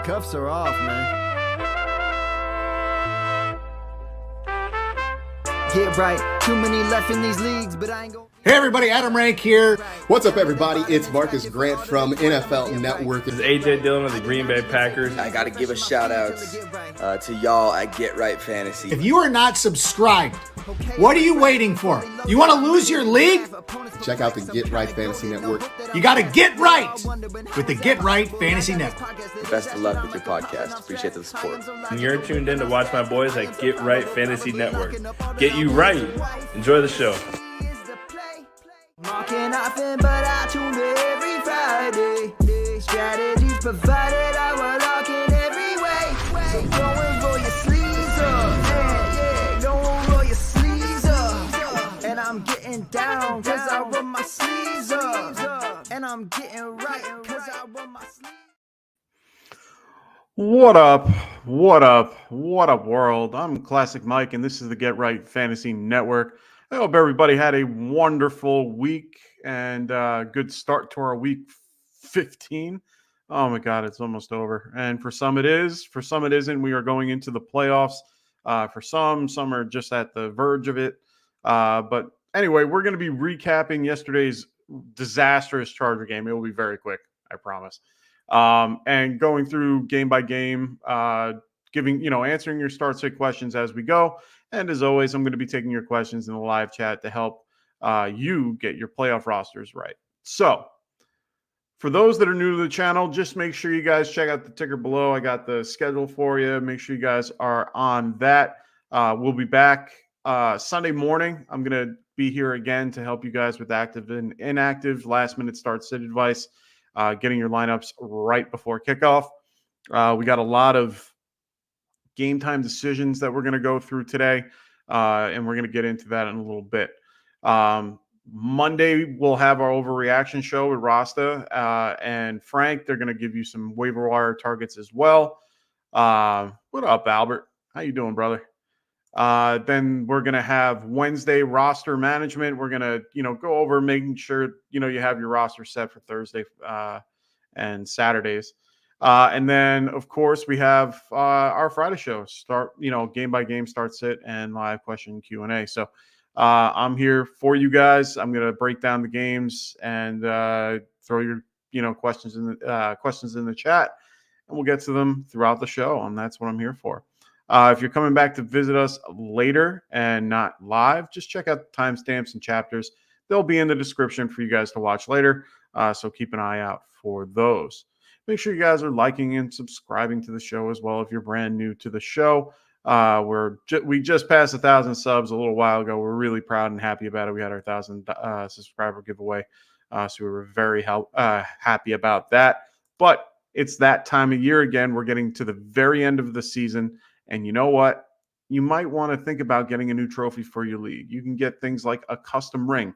Cuffs are off, man. Get right. Too many left in these leagues, but I ain't going. Hey everybody, Adam Rank here. What's up everybody? It's Marcus Grant from NFL Network. This is AJ Dillon of the Green Bay Packers. I got to give a shout out to y'all at Get Right Fantasy. If you are not subscribed, what are you waiting for? You want to lose your league? Check out the Get Right Fantasy Network. You got to get right with the Get Right Fantasy Network. Best of luck with your podcast. Appreciate the support. And you're tuned in to watch my boys at Get Right Fantasy Network. Get you right. Enjoy the show. Marking often, but I tune in every Friday. Strategies provided, I will lock in every way. So go and roll your sleeves up. Yeah, go and roll your sleeves up. And I'm getting down, cause I roll my sleeves up. And I'm getting right, cause I roll my sleeves. What up? What up? What up, world? I'm Classic Mike, and this is the Get Right Fantasy Network. I hope everybody had a wonderful week and good start to our week 15. Oh my God, it's almost over. And for some it is, for some it isn't. We are going into the playoffs. For some are just at the verge of it. But anyway, we're going to be recapping yesterday's disastrous Charger game. It will be very quick, I promise. And going through game by game, answering your start sit questions as we go. And as always, I'm going to be taking your questions in the live chat to help you get your playoff rosters right. So for those that are new to the channel, just make sure you guys check out the ticker below. I got the schedule for you. Make sure you guys are on that. We'll be back Sunday morning. I'm going to be here again to help you guys with active and inactive last minute start sit advice, getting your lineups right before kickoff. We got a lot of game time decisions that we're going to go through today, and we're going to get into that in a little bit. Monday, we'll have our Overreaction show with Rasta and Frank. They're going to give you some waiver wire targets as well. What up, Albert? How you doing, brother? Then we're going to have Wednesday roster management. We're going to, go over making sure, you have your roster set for Thursday and Saturdays. And then, of course, we have our Friday show, game by game start sit and live question Q&A. So I'm here for you guys. I'm going to break down the games and throw your questions in the chat, and we'll get to them throughout the show. And that's what I'm here for. If you're coming back to visit us later and not live, just check out the timestamps and chapters. They'll be in the description for you guys to watch later. So keep an eye out for those. Make sure you guys are liking and subscribing to the show as well if you're brand new to the show. We just passed 1,000 subs a little while ago. We're really proud and happy about it. We had our 1,000 subscriber giveaway, so we were very happy about that. But it's that time of year again. We're getting to the very end of the season, and you know what? You might want to think about getting a new trophy for your league. You can get things like a custom ring.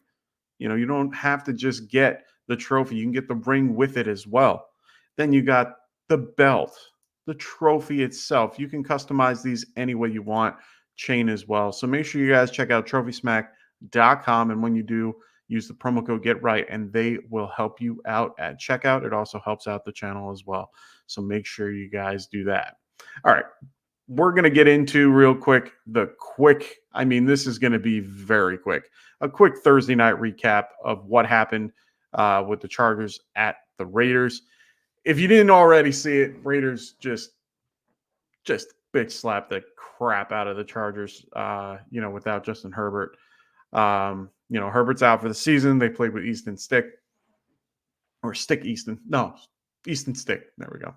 You don't have to just get the trophy. You can get the ring with it as well. Then you got the belt, the trophy itself. You can customize these any way you want, chain as well. So make sure you guys check out trophysmack.com. And when you do, use the promo code GETRIGHT, and they will help you out at checkout. It also helps out the channel as well. So make sure you guys do that. All right. We're going to get into real quick this is going to be very quick. A quick Thursday night recap of what happened with the Chargers at the Raiders. If you didn't already see it, Raiders just bitch slapped the crap out of the Chargers, without Justin Herbert. Herbert's out for the season. They played with Easton Stick. Easton Stick. There we go.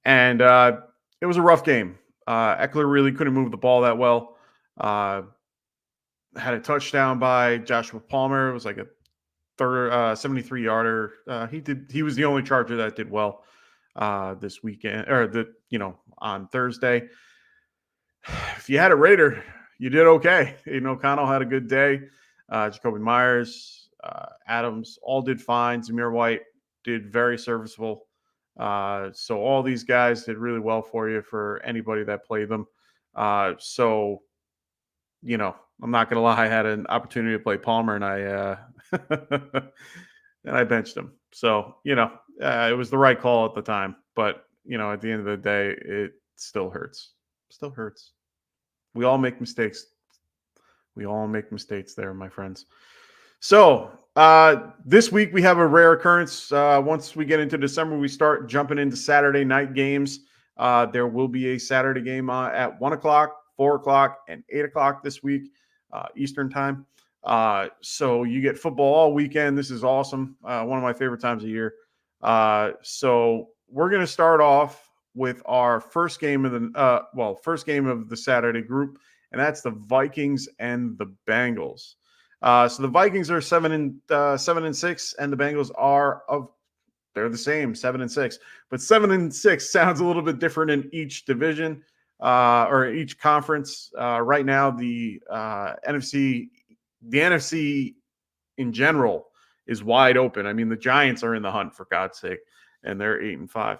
And it was a rough game. Eckler really couldn't move the ball that well. Had a touchdown by Joshua Palmer. It was like a 73-yarder. He was the only Charger that did well this weekend, on Thursday. If you had a Raider, you did okay. Aiden O'Connell had a good day. Jacoby Myers, Adams, all did fine. Zamir White did very serviceable. So all these guys did really well for you for anybody that played them. I'm not going to lie. I had an opportunity to play Palmer, and I and I benched him. So, it was the right call at the time. But at the end of the day, it still hurts. Still hurts. We all make mistakes. We all make mistakes there, my friends. So this week we have a rare occurrence. Once we get into December, we start jumping into Saturday night games. There will be a Saturday game at 1 o'clock, 4 o'clock, and 8 o'clock this week, Eastern time. So you get football all weekend. This is awesome. One of my favorite times of year. So we're going to start off with our first game of the Saturday group, and that's the Vikings and the Bengals. So the Vikings are 7-6, and the Bengals they're the same, 7-6. But 7-6 sounds a little bit different in each division or each conference. Right now, the NFC in general is wide open. I mean, the Giants are in the hunt, for God's sake, and they're 8-5.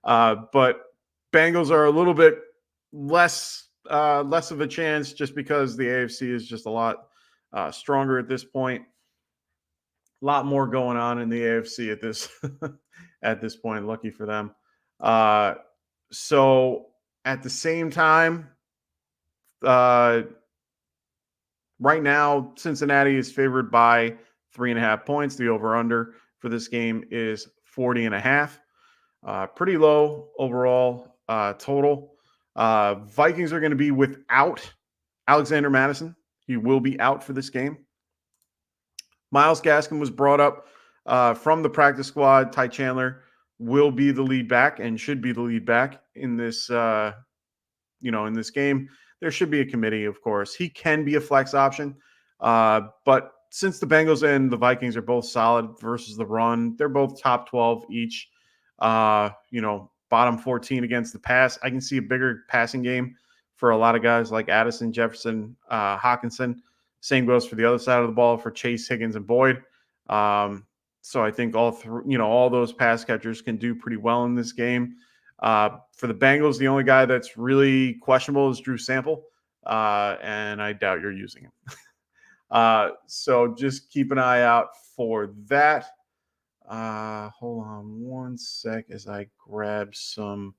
But Bengals are a little bit less of a chance, just because the AFC is just a lot stronger at this point. A lot more going on in the AFC at this point. Lucky for them. So at the same time, right now Cincinnati is favored by 3.5 points. The over/under for this game is 40.5. Pretty low overall total. Vikings are going to be without Alexander Madison. He will be out for this game. Myles Gaskin was brought up from the practice squad. Ty Chandler will be the lead back and should be the lead back in this, in this game. There should be a committee, of course. He can be a flex option, but since the Bengals and the Vikings are both solid versus the run, they're both top 12 each. Bottom 14 against the pass. I can see a bigger passing game for a lot of guys like Addison, Jefferson, Hawkinson. Same goes for the other side of the ball for Chase, Higgins, and Boyd. So I think all those pass catchers can do pretty well in this game. For the Bengals, the only guy that's really questionable is Drew Sample, and I doubt you're using him. So just keep an eye out for that. Hold on one sec as I grab some.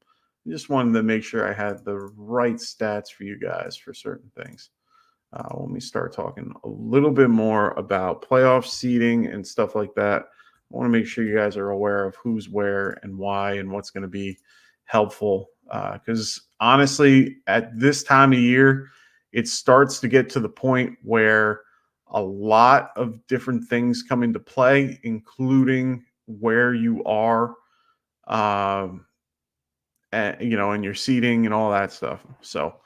I just wanted to make sure I had the right stats for you guys for certain things. When we start talking a little bit more about playoff seeding and stuff like that, I want to make sure you guys are aware of who's where and why and what's going to be helpful. Because honestly, at this time of year, it starts to get to the point where a lot of different things come into play, including where you are, and your seating and all that stuff. So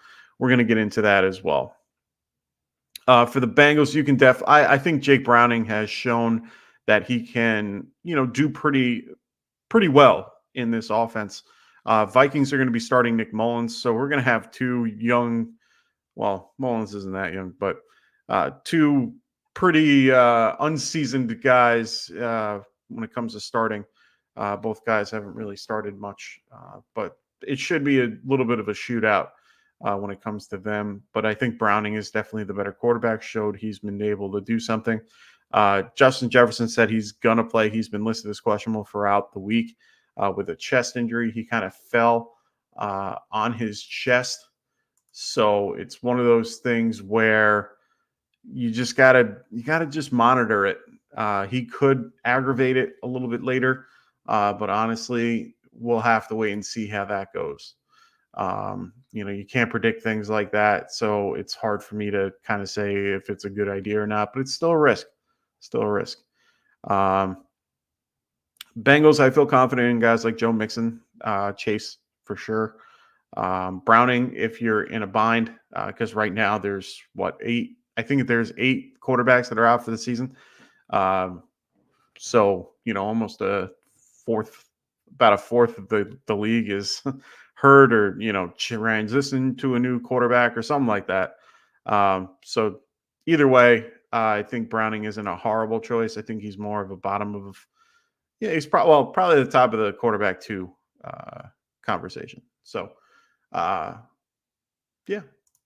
we're going to get into that as well. For the Bengals, you can I think Jake Browning has shown that he can, do pretty well in this offense. Vikings are going to be starting Nick Mullins, so we're going to have two young. Well, Mullins isn't that young, but two pretty unseasoned guys when it comes to starting. Both guys haven't really started much, but it should be a little bit of a shootout when it comes to them. But I think Browning is definitely the better quarterback, showed he's been able to do something. Justin Jefferson said he's going to play. He's been listed as questionable throughout the week with a chest injury. He kind of fell on his chest. So it's one of those things where you gotta just monitor it. He could aggravate it a little bit later, but honestly, we'll have to wait and see how that goes. You can't predict things like that, so it's hard for me to kind of say if it's a good idea or not, but it's still a risk. Bengals, I feel confident in guys like Joe Mixon, Chase for sure. Browning, if you're in a bind, because right now there's 8? I think there's 8 quarterbacks that are out for the season. So, almost about a fourth of the league is hurt or, transition to a new quarterback or something like that. So either way, I think Browning isn't a horrible choice. I think he's more of a bottom of, he's probably the top of the quarterback 2 conversation. So,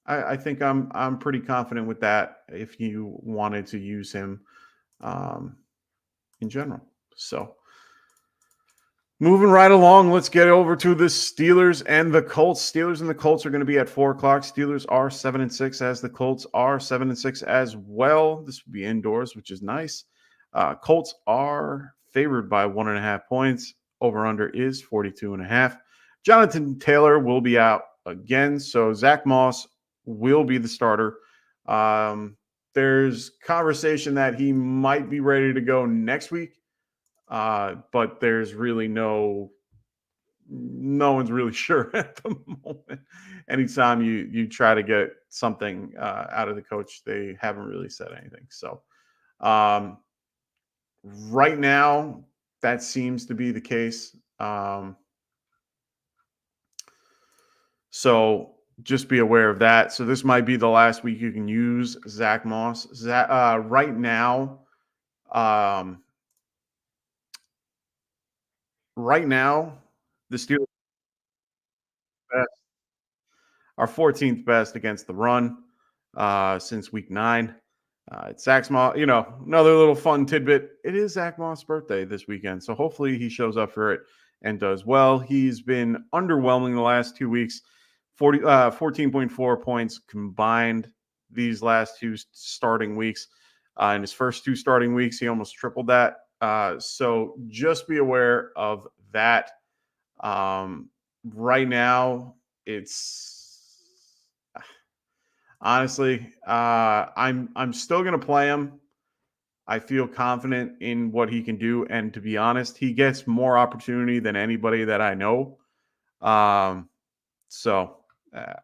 I think I'm pretty confident with that if you wanted to use him in general. So Moving right along, let's get over to the Steelers and the Colts. Steelers and the Colts are going to be at 4:00. Steelers are 7-6, as the Colts are 7-6 as well. This will be indoors, which is nice. Colts are favored by 1.5 points. Over under is 42.5. Jonathan Taylor will be out again, so Zach Moss will be the starter. There's conversation that he might be ready to go next week. But there's really no one's really sure at the moment. Anytime you try to get something out of the coach, they haven't really said anything. So right now, that seems to be the case. So just be aware of that. So this might be the last week you can use Zach Moss. Right now, the Steelers are 14th best against the run since week 9. It's Zach Moss, another little fun tidbit. It is Zach Moss' birthday this weekend, so hopefully he shows up for it and does well. He's been underwhelming the last 2 weeks, 14.4 points combined these last 2 starting weeks. In his first 2 starting weeks, he almost tripled that. So just be aware of that. Right now, it's honestly, I'm still going to play him. I feel confident in what he can do, and to be honest, he gets more opportunity than anybody that I know. So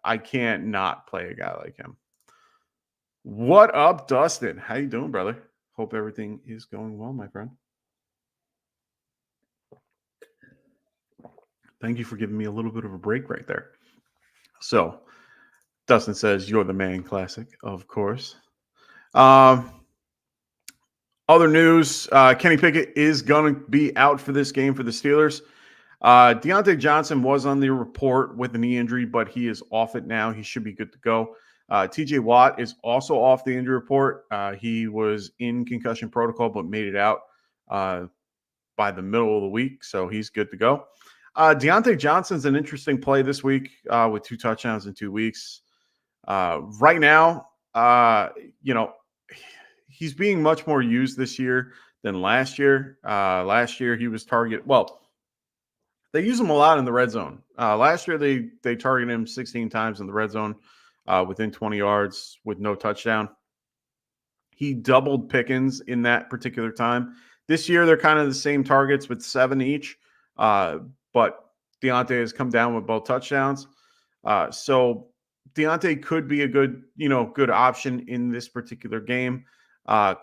I can't not play a guy like him. What up, Dustin? How you doing, brother? Hope everything is going well, my friend. Thank you for giving me a little bit of a break right there. So Dustin says, "You're the man," classic, of course. Other news, Kenny Pickett is going to be out for this game for the Steelers. Deontay Johnson was on the report with a knee injury, but he is off it now. He should be good to go. TJ Watt is also off the injury report. He was in concussion protocol, but made it out by the middle of the week, so he's good to go. Deontay Johnson's an interesting play this week with 2 touchdowns in 2 weeks. Right now, he's being much more used this year than last year. Last year, he was targeted. Well, they use him a lot in the red zone. Last year, they targeted him 16 times in the red zone within 20 yards with no touchdown. He doubled Pickens in that particular time. This year, they're kind of the same targets with 7 each. But Deontay has come down with both touchdowns. So Deontay could be a good option in this particular game.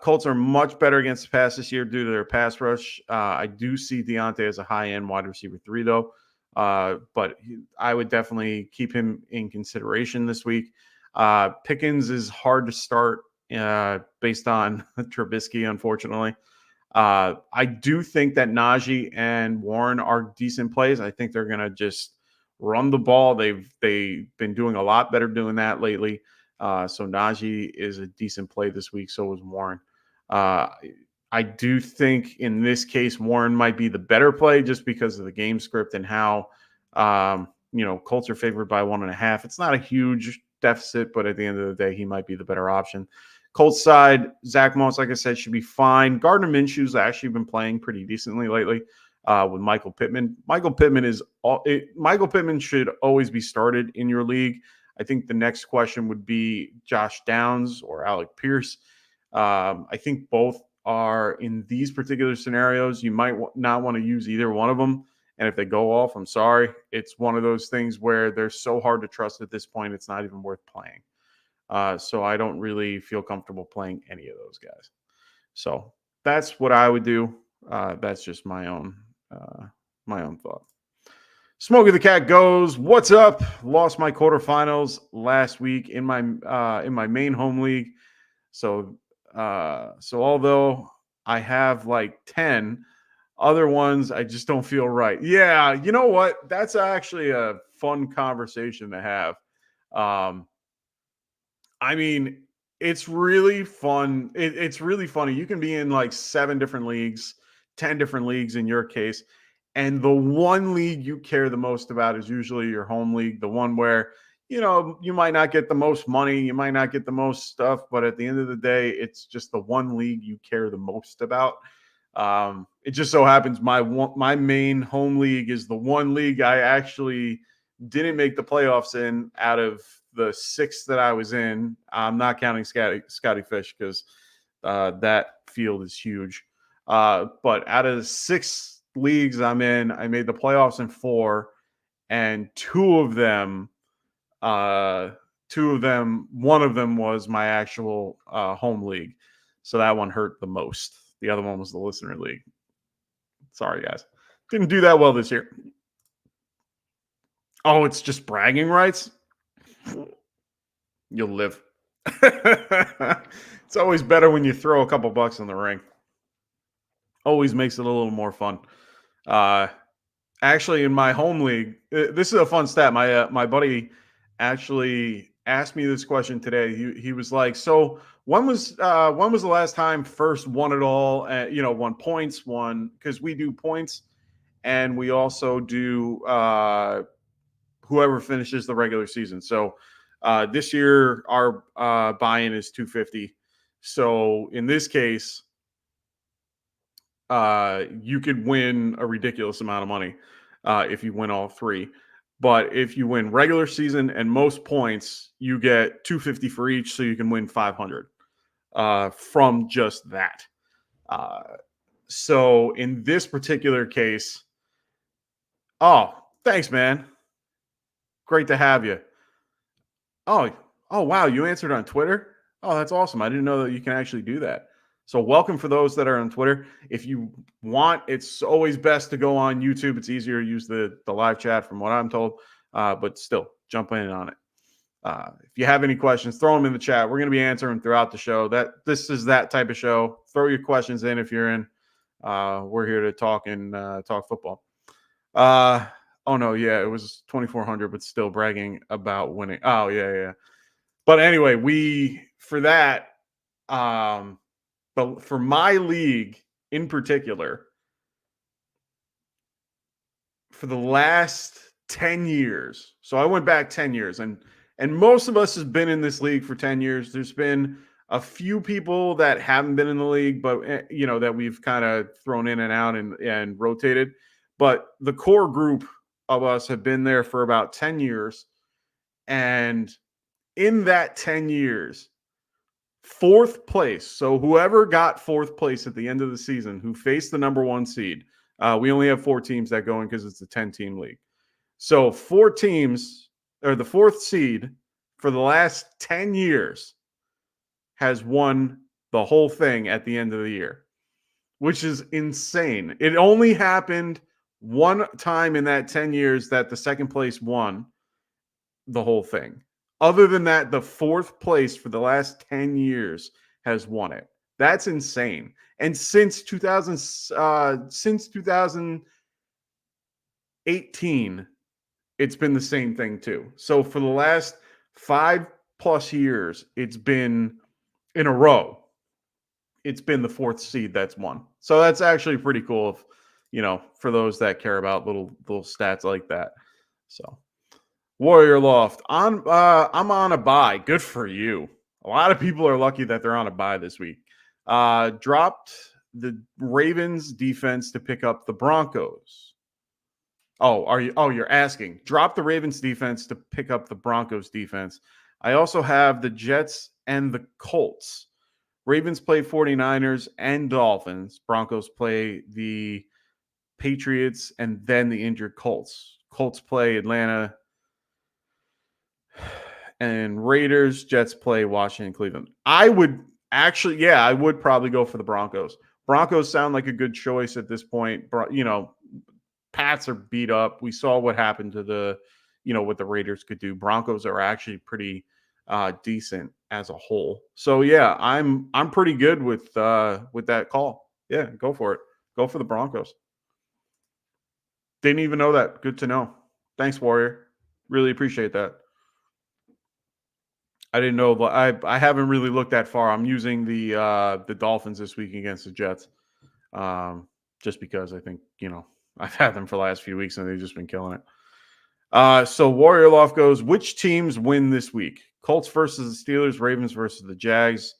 Colts are much better against the pass this year due to their pass rush. I do see Deontay as a high-end wide receiver 3, though. But I would definitely keep him in consideration this week. Pickens is hard to start based on Trubisky, unfortunately. I do think that Najee and Warren are decent plays. I think they're going to just run the ball. They've been doing a lot better doing that lately. So Najee is a decent play this week. So was Warren. I do think in this case, Warren might be the better play just because of the game script and how, Colts are favored by 1.5. It's not a huge deficit, but at the end of the day, he might be the better option. Colts side, Zach Moss, like I said, should be fine. Gardner Minshew's actually been playing pretty decently lately with Michael Pittman. Michael Pittman should always be started in your league. I think the next question would be Josh Downs or Alec Pierce. I think both are in these particular scenarios. You might not want to use either one of them. And if they go off, I'm sorry. It's one of those things where they're so hard to trust at this point, it's not even worth playing. So I don't really feel comfortable playing any of those guys. So that's what I would do. That's just my own thought. Smokey the Cat goes, "What's up? Lost my quarterfinals last week in my main home league. So although I have like 10 other ones, I just don't feel right." Yeah, you know what? That's actually a fun conversation to have. I mean, it's really fun. It's really funny. You can be in like 7 different leagues, 10 different leagues in your case, And the one league you care the most about is usually your home league, the one where, you might not get the most money, you might not get the most stuff, but at the end of the day, it's just the one league you care the most about. It just so happens my main home league is the one league I actually didn't make the playoffs in out of the 6 that I was in. I'm not counting Scotty Fish because that field is huge. But out of the 6 leagues I'm in, I made the playoffs in 4, and 2 of them, one of them was my actual home league. So that one hurt the most. The other one was the listener league. Sorry, guys. Didn't do that well this year. Oh, it's just bragging rights? You'll live. It's always better when you throw a couple bucks in the ring. Always makes it a little more fun. Actually, in my home league, this is a fun stat. My buddy actually asked me this question today. He was like, "So when was the last time First won it all? Won points, because we do points, and we also do whoever finishes the regular season. So this year our buy-in is $250. So in this case, you could win a ridiculous amount of money if you win all 3. But if you win regular season and most points, you get $250 for each, so you can win $500 from just that. So in this particular case, oh, thanks, man. Great to have you. Oh, wow, you answered on Twitter? Oh, that's awesome. I didn't know that you can actually do that. So welcome for those that are on Twitter. If you want, it's always best to go on YouTube. It's easier to use the live chat from what I'm told, but still, jump in on it. If you have any questions, throw them in the chat. We're going to be answering throughout the show. This is that type of show. Throw your questions in if you're in. We're here to talk football. Oh, no, yeah, it was 2,400, but still bragging about winning. Oh, yeah. But anyway, but for my league in particular, for the last 10 years, so I went back 10 years, and most of us have been in this league for 10 years. There's been a few people that haven't been in the league, but, that we've kind of thrown in and out and rotated. But the core group of us have been there for about 10 years. And in that 10 years, 4th place. So whoever got 4th place at the end of the season, who faced the number 1 seed, we only have 4 teams that go in because it's a 10-team league. So 4 teams, or the 4th seed for the last 10 years has won the whole thing at the end of the year, which is insane. It only happened one time in that 10 years that the 2nd place won the whole thing. Other than that, the 4th place for the last 10 years has won it. That's insane. And since 2018, it's been the same thing too. So for the last 5+ years, it's been in a row. It's been the 4th seed that's won. So that's actually pretty cool for those that care about little stats like that. So Warrior Loft, I'm on a bye. Good for you. A lot of people are lucky that they're on a bye this week. Dropped the Ravens defense to pick up the Broncos. You're asking. Drop the Ravens defense to pick up the Broncos defense. I also have the Jets and the Colts. Ravens play 49ers and Dolphins. Broncos play the Patriots and then the injured Colts. Colts play Atlanta and Raiders. Jets play Washington, Cleveland. I would probably go for the Broncos. Broncos sound like a good choice at this point. Pats are beat up. We saw what happened to what the Raiders could do. Broncos are actually pretty decent as a whole. So yeah, I'm pretty good with that call. Yeah, go for it. Go for the Broncos. Didn't even know that. Good to know. Thanks, Warrior. Really appreciate that. I didn't know, but I haven't really looked that far. I'm using the Dolphins this week against the Jets, just because I think I've had them for the last few weeks, and they've just been killing it. So Warrior Loft goes, which teams win this week? Colts versus the Steelers, Ravens versus the Jags,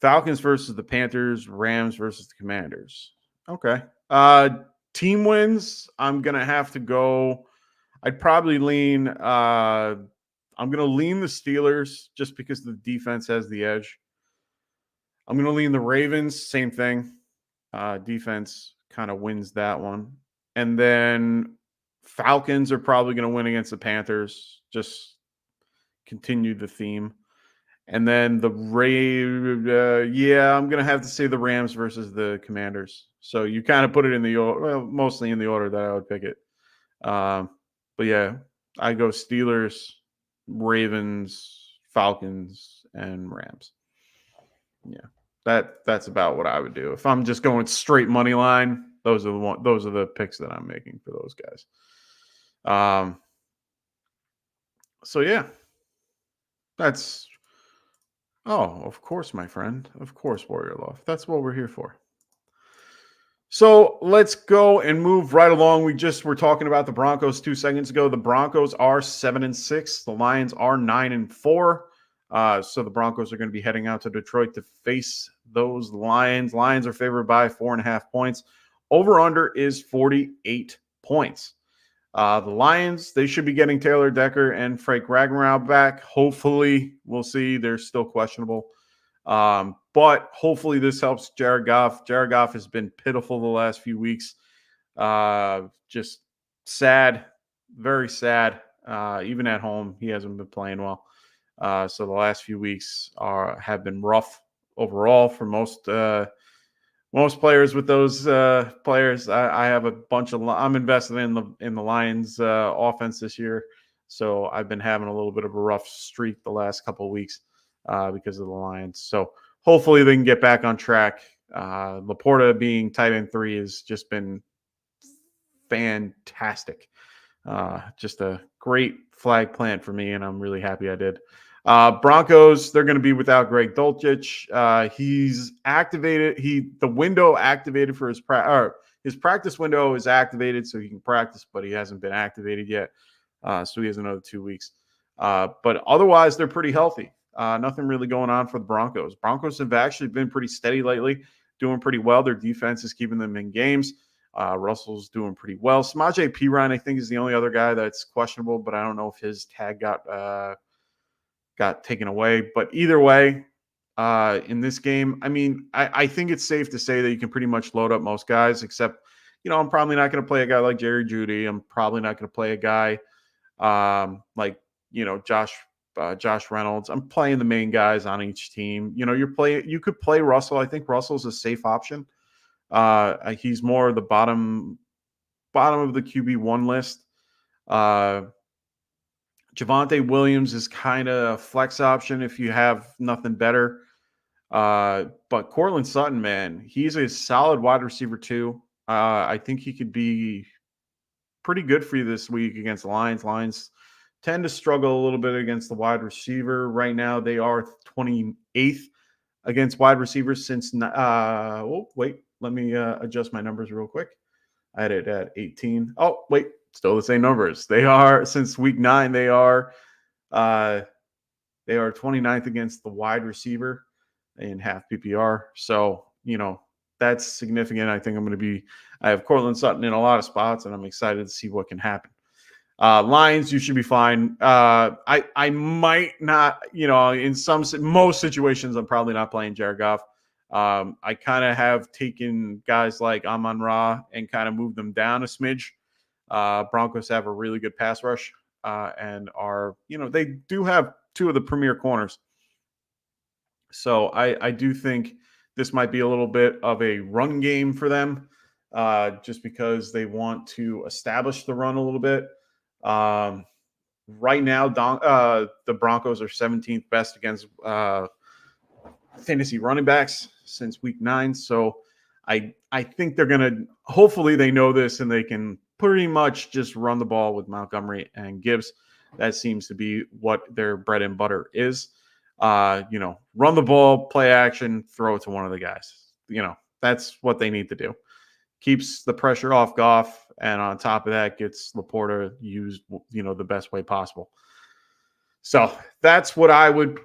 Falcons versus the Panthers, Rams versus the Commanders. Okay. Team wins, I'm going to have to go. I'd probably lean. I'm going to lean the Steelers just because the defense has the edge. I'm going to lean the Ravens. Same thing. Defense kind of wins that one. And then Falcons are probably going to win against the Panthers. Just continue the theme. And then the I'm going to have to say the Rams versus the Commanders. So you kind of put it in the order, well, mostly in the order that I would pick it. But yeah, I go Steelers, Ravens, Falcons, and Rams. Yeah, that's about what I would do. If I'm just going straight money line, those are the picks that I'm making for those guys. So yeah, that's. Oh, of course, my friend. Of course, Warrior Loft. That's what we're here for. So let's go and move right along. We just were talking about the Broncos 2 seconds ago. The Broncos are 7-6. The Lions are 9-4. So the Broncos are going to be heading out to Detroit to face those Lions. Lions are favored by 4.5 points. Over-under is 48 points. The Lions, they should be getting Taylor Decker and Frank Ragnow back. Hopefully, we'll see. They're still questionable. But hopefully this helps Jared Goff. Jared Goff has been pitiful the last few weeks. Just sad, very sad. Even at home, he hasn't been playing well. So the last few weeks have been rough overall for most players. With those players, I have a bunch of. I'm invested in the Lions offense this year, so I've been having a little bit of a rough streak the last couple of weeks because of the Lions. So hopefully they can get back on track. Laporta being tight end 3 has just been fantastic. Just a great flag plant for me, and I'm really happy I did. Broncos, they're going to be without Greg Dulcich. He's activated. The window activated for his practice window is activated so he can practice, but he hasn't been activated yet. So he has another 2 weeks. But otherwise, they're pretty healthy. Nothing really going on for the Broncos. Broncos have actually been pretty steady lately, doing pretty well. Their defense is keeping them in games. Russell's doing pretty well. Samaje Perine, I think, is the only other guy that's questionable, but I don't know if his tag got taken away. But either way, in this game, I mean, I think it's safe to say that you can pretty much load up most guys, except, I'm probably not going to play a guy like Jerry Jeudy. I'm probably not going to play a guy like, Josh Reynolds. I'm playing the main guys on each team. You could play Russell. I think Russell's a safe option. He's more the bottom of the QB1 list. Javonte Williams is kind of a flex option if you have nothing better. But Cortland Sutton, man, he's a solid wide receiver too. I think he could be pretty good for you this week against the Lions. Lions tend to struggle a little bit against the wide receiver. Right now, they are 28th against wide receivers since let me adjust my numbers real quick. I had it at 18. Oh, wait, still the same numbers. They are, since week 9, they are 29th against the wide receiver in half PPR. So, that's significant. I think I have Cortland Sutton in a lot of spots, and I'm excited to see what can happen. Lions, you should be fine. I might not, in most situations, I'm probably not playing Jared Goff. I kind of have taken guys like Amon-Ra and kind of moved them down a smidge. Broncos have a really good pass rush and are, they do have 2 of the premier corners. So I do think this might be a little bit of a run game for them just because they want to establish the run a little bit. Right now, the Broncos are 17th best against fantasy running backs since week 9. So I think they're going to, hopefully they know this and they can pretty much just run the ball with Montgomery and Gibbs. That seems to be what their bread and butter is. Run the ball, play action, throw it to one of the guys. That's what they need to do. keeps the pressure off Goff, and on top of that, gets Laporta used, the best way possible. So that's what I would,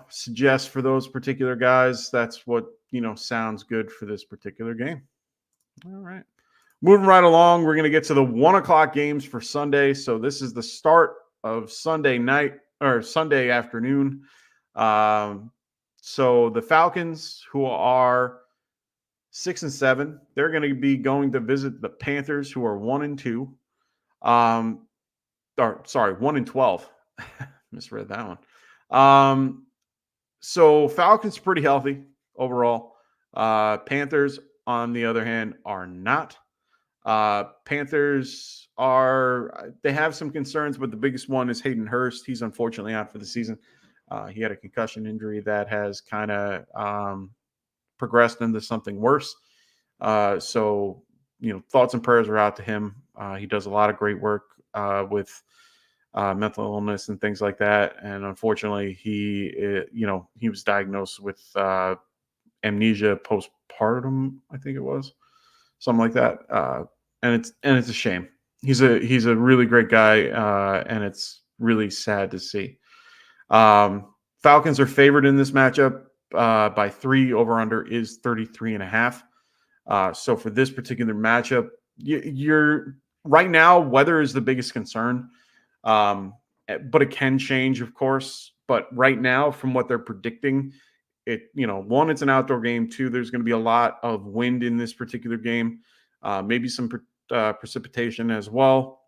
suggest for those particular guys. That's what, sounds good for this particular game. All right. Moving right along, we're going to get to the 1 o'clock games for Sunday. So this is the start of Sunday night or Sunday afternoon. So the Falcons, who are 6-7, they're going to be going to visit the Panthers, who are 1-2. 1-12. Misread that one. So Falcons pretty healthy overall. Panthers, on the other hand, are not. Panthers they have some concerns, but the biggest one is Hayden Hurst. He's unfortunately out for the season. He had a concussion injury that has kind of progressed into something worse. So, thoughts and prayers are out to him. He does a lot of great work with mental illness and things like that. And unfortunately, he was diagnosed with amnesia postpartum, I think it was, something like that. And it's a shame. He's a really great guy, and it's really sad to see. Falcons are favored in this matchup by 3. Over under is 33.5. So for this particular matchup, you're right now, weather is the biggest concern. But it can change, of course. But right now, from what they're predicting, one, it's an outdoor game. 2, there's going to be a lot of wind in this particular game. Maybe some precipitation as well.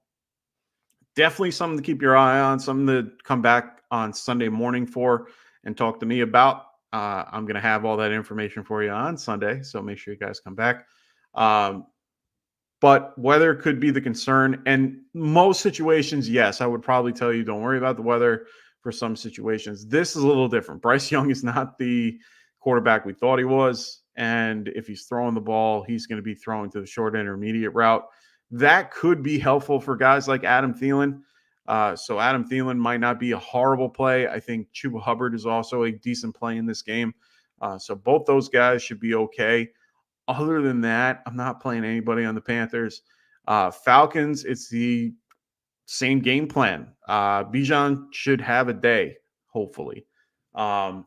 Definitely something to keep your eye on, something to come back on Sunday morning for and talk to me about. I'm going to have all that information for you on Sunday, so make sure you guys come back. But weather could be the concern. And most situations, yes, I would probably tell you don't worry about the weather for some situations. This is a little different. Bryce Young is not the quarterback we thought he was. And if he's throwing the ball, he's going to be throwing to the short intermediate route. That could be helpful for guys like Adam Thielen. So Adam Thielen might not be a horrible play. I think Chuba Hubbard is also a decent play in this game. So both those guys should be okay. Other than that, I'm not playing anybody on the Panthers. Falcons, it's the same game plan. Bijan should have a day, hopefully. Right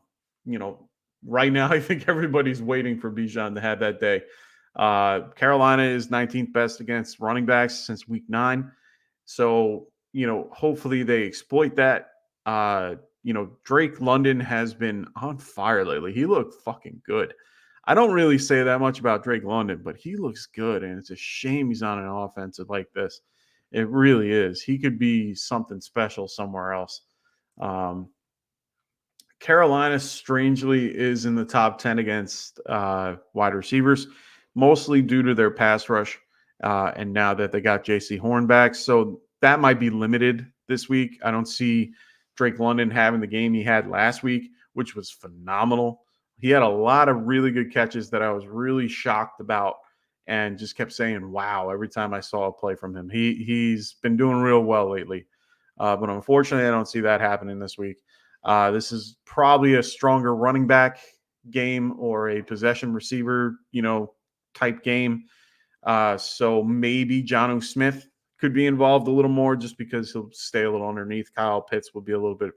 now, I think everybody's waiting for Bijan to have that day. Carolina is 19th best against running backs since week 9. So, hopefully they exploit that. Drake London has been on fire lately. He looked fucking good. I don't really say that much about Drake London, but he looks good, and it's a shame he's on an offensive like this. It really is. He could be something special somewhere else. Carolina, strangely, is in the top 10 against wide receivers, mostly due to their pass rush, and now that they got J.C. Horn back. So that might be limited this week. I don't see Drake London having the game he had last week, which was phenomenal. He had a lot of really good catches that I was really shocked about and just kept saying, wow, every time I saw a play from him. He's been doing real well lately. But unfortunately, I don't see that happening this week. This is probably a stronger running back game or a possession receiver, type game. So maybe Jonnu Smith could be involved a little more just because he'll stay a little underneath. Kyle Pitts will be a little bit,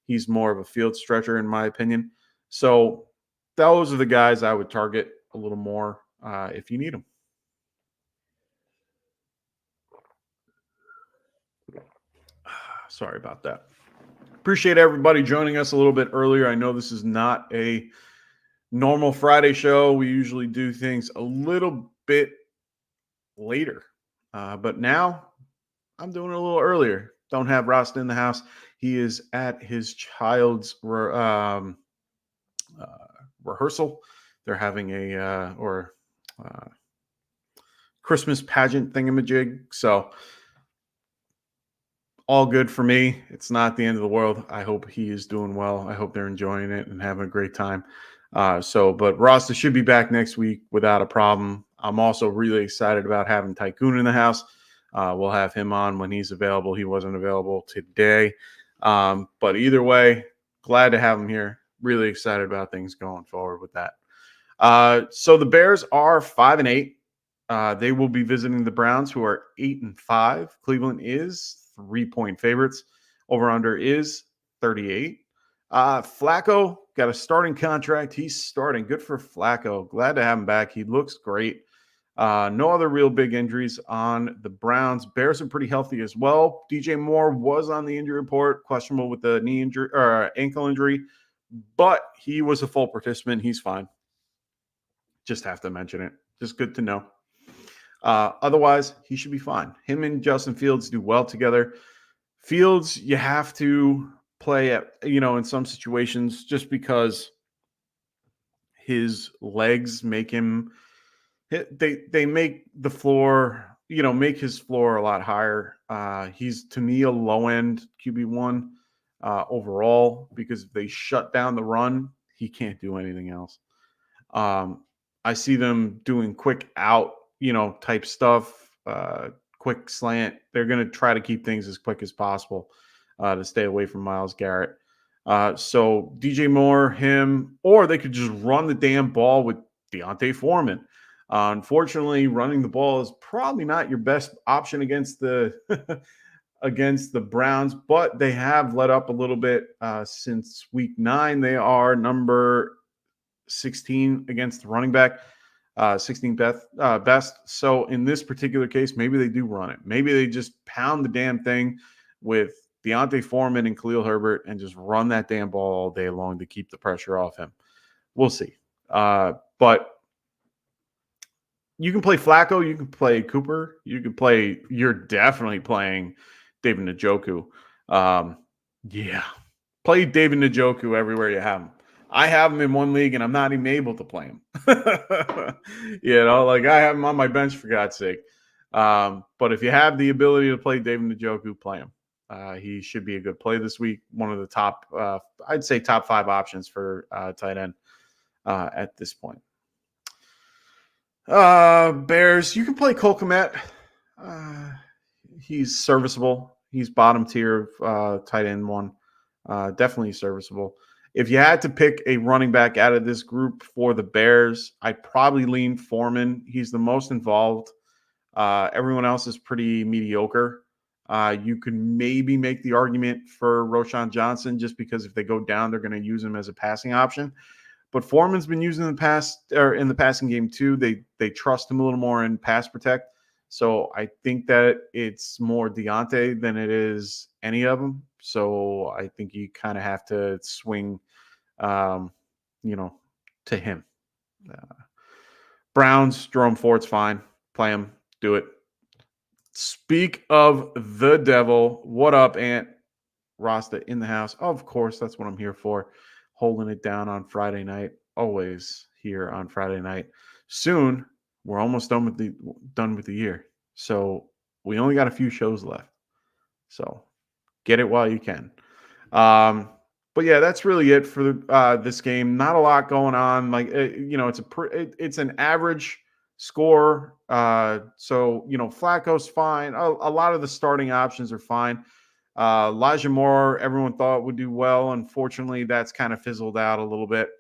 he's more of a field stretcher in my opinion. So those are the guys I would target a little more if you need them. Sorry about that. Appreciate everybody joining us a little bit earlier. I know this is not a normal Friday show. We usually do things a little bit later. But now I'm doing it a little earlier. Don't have Rasta in the house. He is at his child's rehearsal. They're having a Christmas pageant thingamajig. So all good for me. It's not the end of the world. I hope he is doing well. I hope they're enjoying it and having a great time. But Rasta should be back next week without a problem. I'm also really excited about having Tycoon in the house. We'll have him on when he's available. He wasn't available today. But either way, glad to have him here. Really excited about things going forward with that. So the Bears are 5-8. They will be visiting the Browns, who are 8-5. Cleveland is 3-point favorites. Over-under is 38. Flacco got a starting contract. He's starting. Good for Flacco. Glad to have him back. He looks great. No other real big injuries on the Browns. Bears are pretty healthy as well. DJ Moore was on the injury report, questionable with the knee injury or ankle injury, but he was a full participant. He's fine. Just have to mention it. Just good to know. Otherwise, he should be fine. Him and Justin Fields do well together. Fields, you have to play at, in some situations just because his legs make him, they make the floor, make his floor a lot higher. He's, to me, a low-end QB1 overall, because if they shut down the run, he can't do anything else. I see them doing quick out, type stuff, quick slant. They're going to try to keep things as quick as possible to stay away from Myles Garrett. So DJ Moore, him, or they could just run the damn ball with Deontay Foreman. Unfortunately, running the ball is probably not your best option against the against the Browns, but they have let up a little bit since week 9. They are number 16 against the running back. 16th best. So in this particular case, maybe they do run it. Maybe they just pound the damn thing with Deontay Foreman and Khalil Herbert and just run that damn ball all day long to keep the pressure off him. We'll see. But you can play Flacco. You can play Cooper. You're definitely playing David Njoku. Yeah. Play David Njoku everywhere you have him. I have him in one league, and I'm not even able to play him. I have him on my bench, for God's sake. But if you have the ability to play David Njoku, play him. He should be a good play this week. One of the top, I'd say top 5 options for tight end at this point. Bears, you can play Cole Kmet. He's serviceable. He's bottom tier tight end one. Definitely serviceable. If you had to pick a running back out of this group for the Bears, I'd probably lean Foreman. He's the most involved. Everyone else is pretty mediocre. You could maybe make the argument for Roschon Johnson, just because if they go down, they're going to use him as a passing option. But Foreman's been used in the passing game too. They trust him a little more in pass protect. So I think that it's more Deontay than it is any of them. So I think you kind of have to swing, to him. Browns, Jerome Ford's fine. Play him. Do it. Speak of the devil. What up, Ant? Rasta in the house. Of course, that's what I'm here for. Holding it down on Friday night. Always here on Friday night. Soon, we're almost done with the year. So we only got a few shows left. So get it while you can. But yeah, that's really it for this game. Not a lot going on. It's an average score. So Flacco's fine. A lot of the starting options are fine. Elijah Moore, everyone thought would do well. Unfortunately, that's kind of fizzled out a little bit.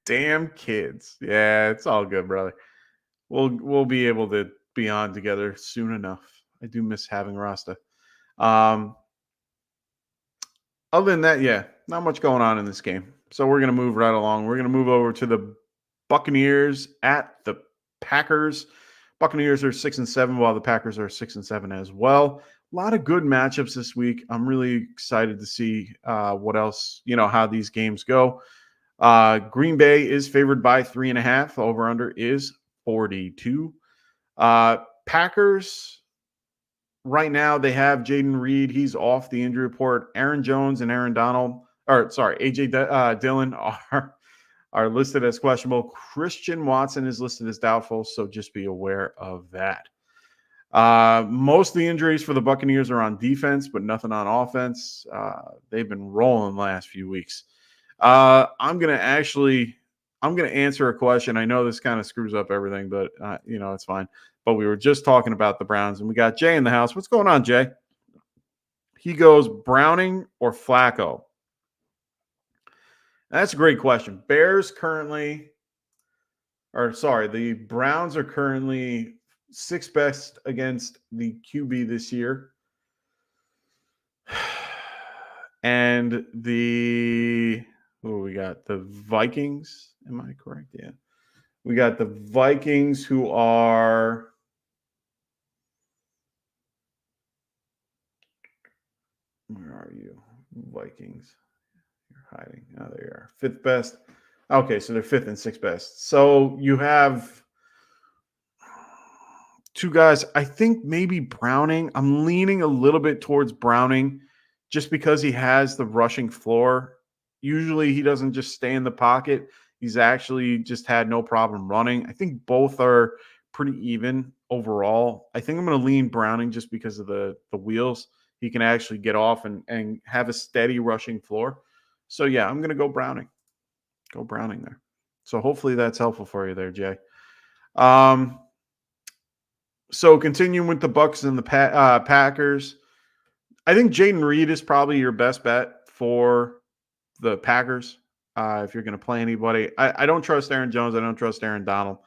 Damn kids. Yeah, it's all good, brother. We'll be able to be on together soon enough. I do miss having Rasta. Other than that, yeah, not much going on in this game. So we're going to move right along. We're going to move over to the Buccaneers at the Packers. Buccaneers are 6-7, while the Packers are 6-7 as well. A lot of good matchups this week. I'm really excited to see what else, how these games go. Green Bay is favored by 3.5. Over-under is 42. Packers, right now, they have Jaden Reed. He's off the injury report. Aaron Jones and AJ Dillon are listed as questionable. Christian Watson is listed as doubtful, so just be aware of that. Most of the injuries for the Buccaneers are on defense, but nothing on offense. They've been rolling the last few weeks. I'm going to answer a question. I know this kind of screws up everything, but it's fine. But we were just talking about the Browns, and we got Jay in the house. What's going on, Jay? He goes, Browning or Flacco? That's a great question. Bears currently the Browns are currently 6th best against the QB this year. And we got the Vikings. Am I correct? Yeah. We got the Vikings who are where are you? Vikings. You're hiding. Oh, there you are. 5th best. Okay, so they're 5th and 6th best. So you have two guys. I think maybe Browning. I'm leaning a little bit towards Browning just because he has the rushing floor. Usually he doesn't just stay in the pocket. He's actually just had no problem running. I think both are pretty even overall. I think I'm going to lean Browning just because of the wheels. He can actually get off and have a steady rushing floor. So, yeah, I'm going to go Browning. Go Browning there. So hopefully that's helpful for you there, Jay. So continuing with the Bucs and the Packers, I think Jaden Reed is probably your best bet for the Packers if you're going to play anybody. I don't trust Aaron Jones. I don't trust Aaron Donald.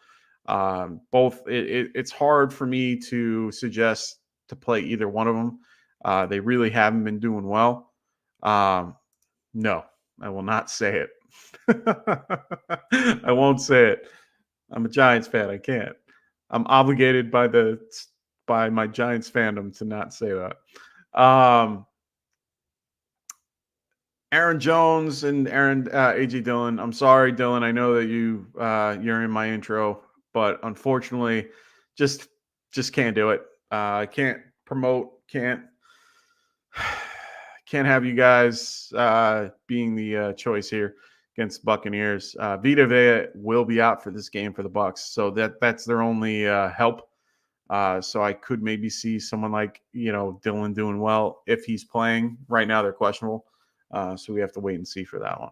It's hard for me to suggest to play either one of them. They really haven't been doing well. No, I will not say it. I won't say it. I'm a Giants fan. I can't. I'm obligated by my Giants fandom to not say that. Aaron Jones and AJ Dillon. I'm sorry, Dylan. I know that you're in my intro, but unfortunately, just can't do it. Can't promote. Can't have you guys being the choice here against Buccaneers. Vita Vea will be out for this game for the Bucs, so that's their only help. So I could maybe see someone like Dylan doing well if he's playing. Right now they're questionable, so we have to wait and see for that one.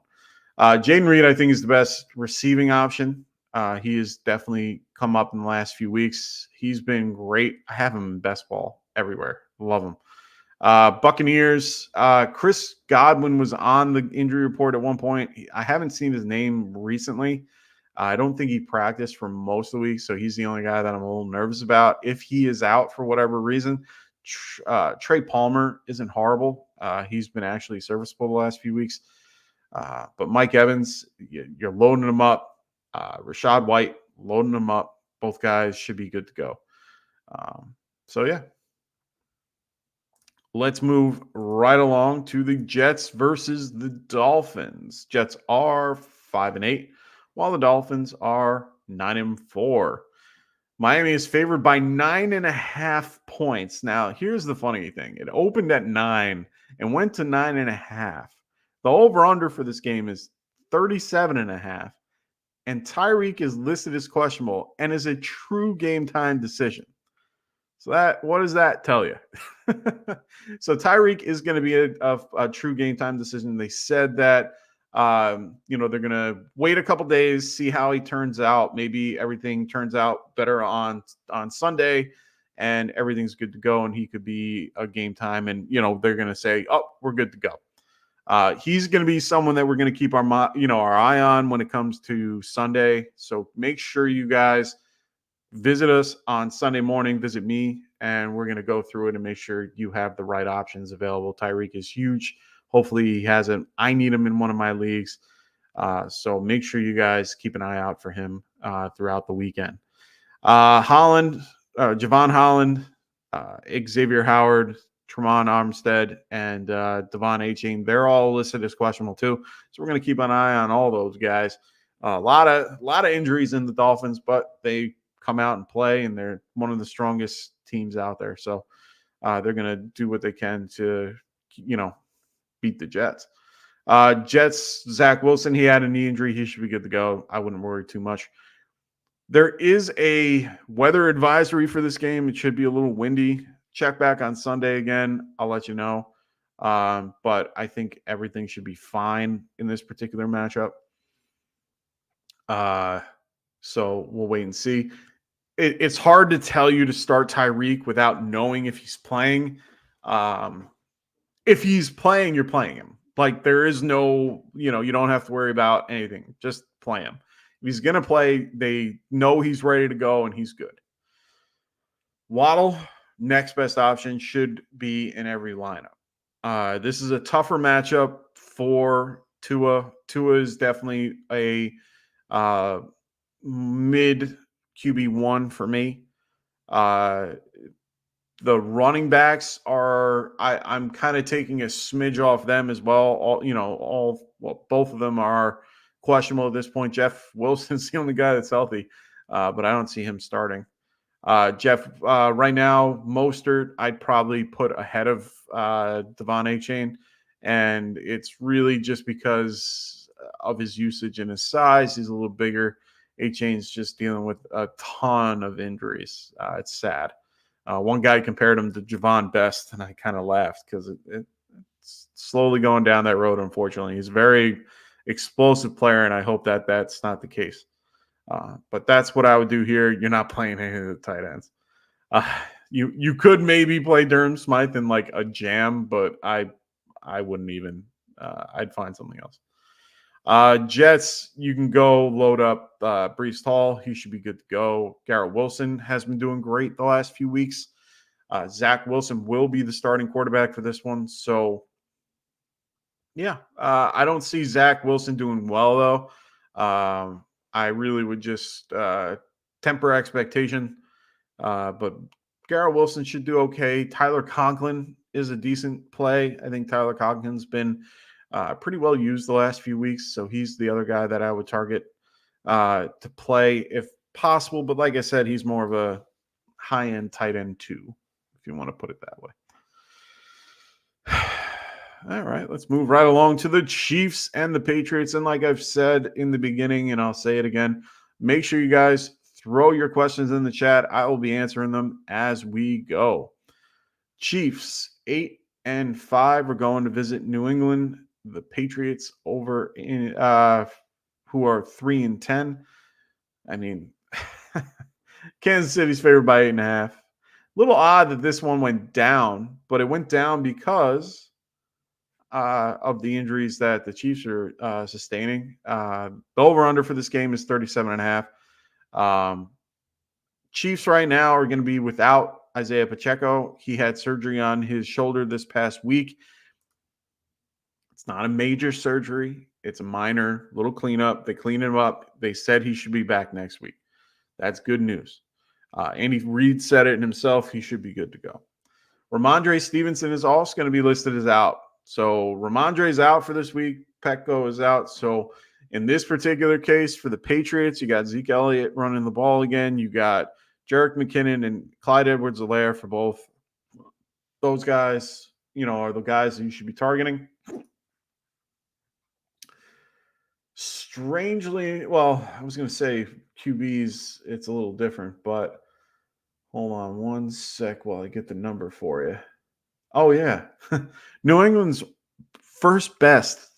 Jaden Reed, I think, is the best receiving option. He has definitely come up in the last few weeks. He's been great. I have him in best ball everywhere. Love him. Buccaneers, Chris Godwin was on the injury report at one point. I haven't seen his name recently. I don't think he practiced for most of the week, so he's the only guy that I'm a little nervous about. If he is out for whatever reason, Trey Palmer isn't horrible. He's been actually serviceable the last few weeks. But Mike Evans, you're loading him up. Rashad White, loading him up. Both guys should be good to go. So, yeah. Let's move right along to the Jets versus the Dolphins. Jets are 5-8, while the Dolphins are 9-4. Miami is favored by 9.5 points. Now, here's the funny thing. It opened at 9 and went to 9.5. The over-under for this game is 37.5. And Tyreek is listed as questionable and is a true game-time decision. So what does that tell you? So Tyreek is going to be a true game time decision. They said that they're going to wait a couple days, see how he turns out. Maybe everything turns out better on Sunday, and everything's good to go, and he could be a game time. And they're going to say, "Oh, we're good to go." He's going to be someone that we're going to keep our eye on when it comes to Sunday. So make sure you guys visit us on Sunday morning. Visit me, and we're going to go through it and make sure you have the right options available. Tyreek is huge. Hopefully he hasn't. I need him in one of my leagues. So make sure you guys keep an eye out for him throughout the weekend. Javon Holland, Xavier Howard, Tremont Armstead, and Devon Achane, they're all listed as questionable too. So we're going to keep an eye on all those guys. A lot of injuries in the Dolphins, but they come out and play, and they're one of the strongest teams out there. So they're going to do what they can to, beat the Jets. Jets, Zach Wilson, he had a knee injury. He should be good to go. I wouldn't worry too much. There is a weather advisory for this game. It should be a little windy. Check back on Sunday again. I'll let you know. But I think everything should be fine in this particular matchup. So we'll wait and see. It's hard to tell you to start Tyreek without knowing if he's playing. If he's playing, you're playing him. Like, there is no, you don't have to worry about anything. Just play him. If he's going to play, they know he's ready to go and he's good. Waddle, next best option, should be in every lineup. This is a tougher matchup for Tua. Tua is definitely a mid QB1 for me. The running backs are I'm kind of taking a smidge off them as well. Both of them are questionable at this point. Jeff Wilson's the only guy that's healthy, but I don't see him starting. Jeff, right now, Mostert, I'd probably put ahead of Devon Achane, and it's really just because of his usage and his size. He's a little bigger. Achane's just dealing with a ton of injuries. It's sad. One guy compared him to Javon Best, and I kind of laughed because it's slowly going down that road, unfortunately. He's a very explosive player, and I hope that that's not the case. But that's what I would do here. You're not playing any of the tight ends. You could maybe play Durham Smythe in like a jam, but I wouldn't even. I'd find something else. Jets, you can go load up Breece Hall. He should be good to go. Garrett Wilson has been doing great the last few weeks. Zach Wilson will be the starting quarterback for this one. So, yeah, I don't see Zach Wilson doing well, though. I really would just temper expectation. But Garrett Wilson should do okay. Tyler Conklin is a decent play. I think Tyler Conklin's been pretty well used the last few weeks, so he's the other guy that I would target to play if possible. But like I said, he's more of a high-end tight end 2, if you want to put it that way. All right, let's move right along to the Chiefs and the Patriots. And like I've said in the beginning, and I'll say it again, make sure you guys throw your questions in the chat. I will be answering them as we go. Chiefs 8-5 are going to visit New England. The Patriots over in who are 3-10. I mean, Kansas City's favored by 8.5. A little odd that this one went down, but it went down because of the injuries that the Chiefs are sustaining. The over-under for this game is 37.5. Chiefs right now are going to be without Isaiah Pacheco. He had surgery on his shoulder this past week. It's not a major surgery. It's a minor little cleanup. They cleaned him up. They said he should be back next week. That's good news. Andy Reid said it himself. He should be good to go. Ramondre Stevenson is also going to be listed as out. So Ramondre is out for this week. Petco is out. So in this particular case for the Patriots, you got Zeke Elliott running the ball again. You got Jerick McKinnon and Clyde Edwards-Helaire for both. Those guys, are the guys that you should be targeting. Strangely, well, I was going to say QBs, it's a little different, but hold on one sec while I get the number for you. Oh, yeah. New England's first best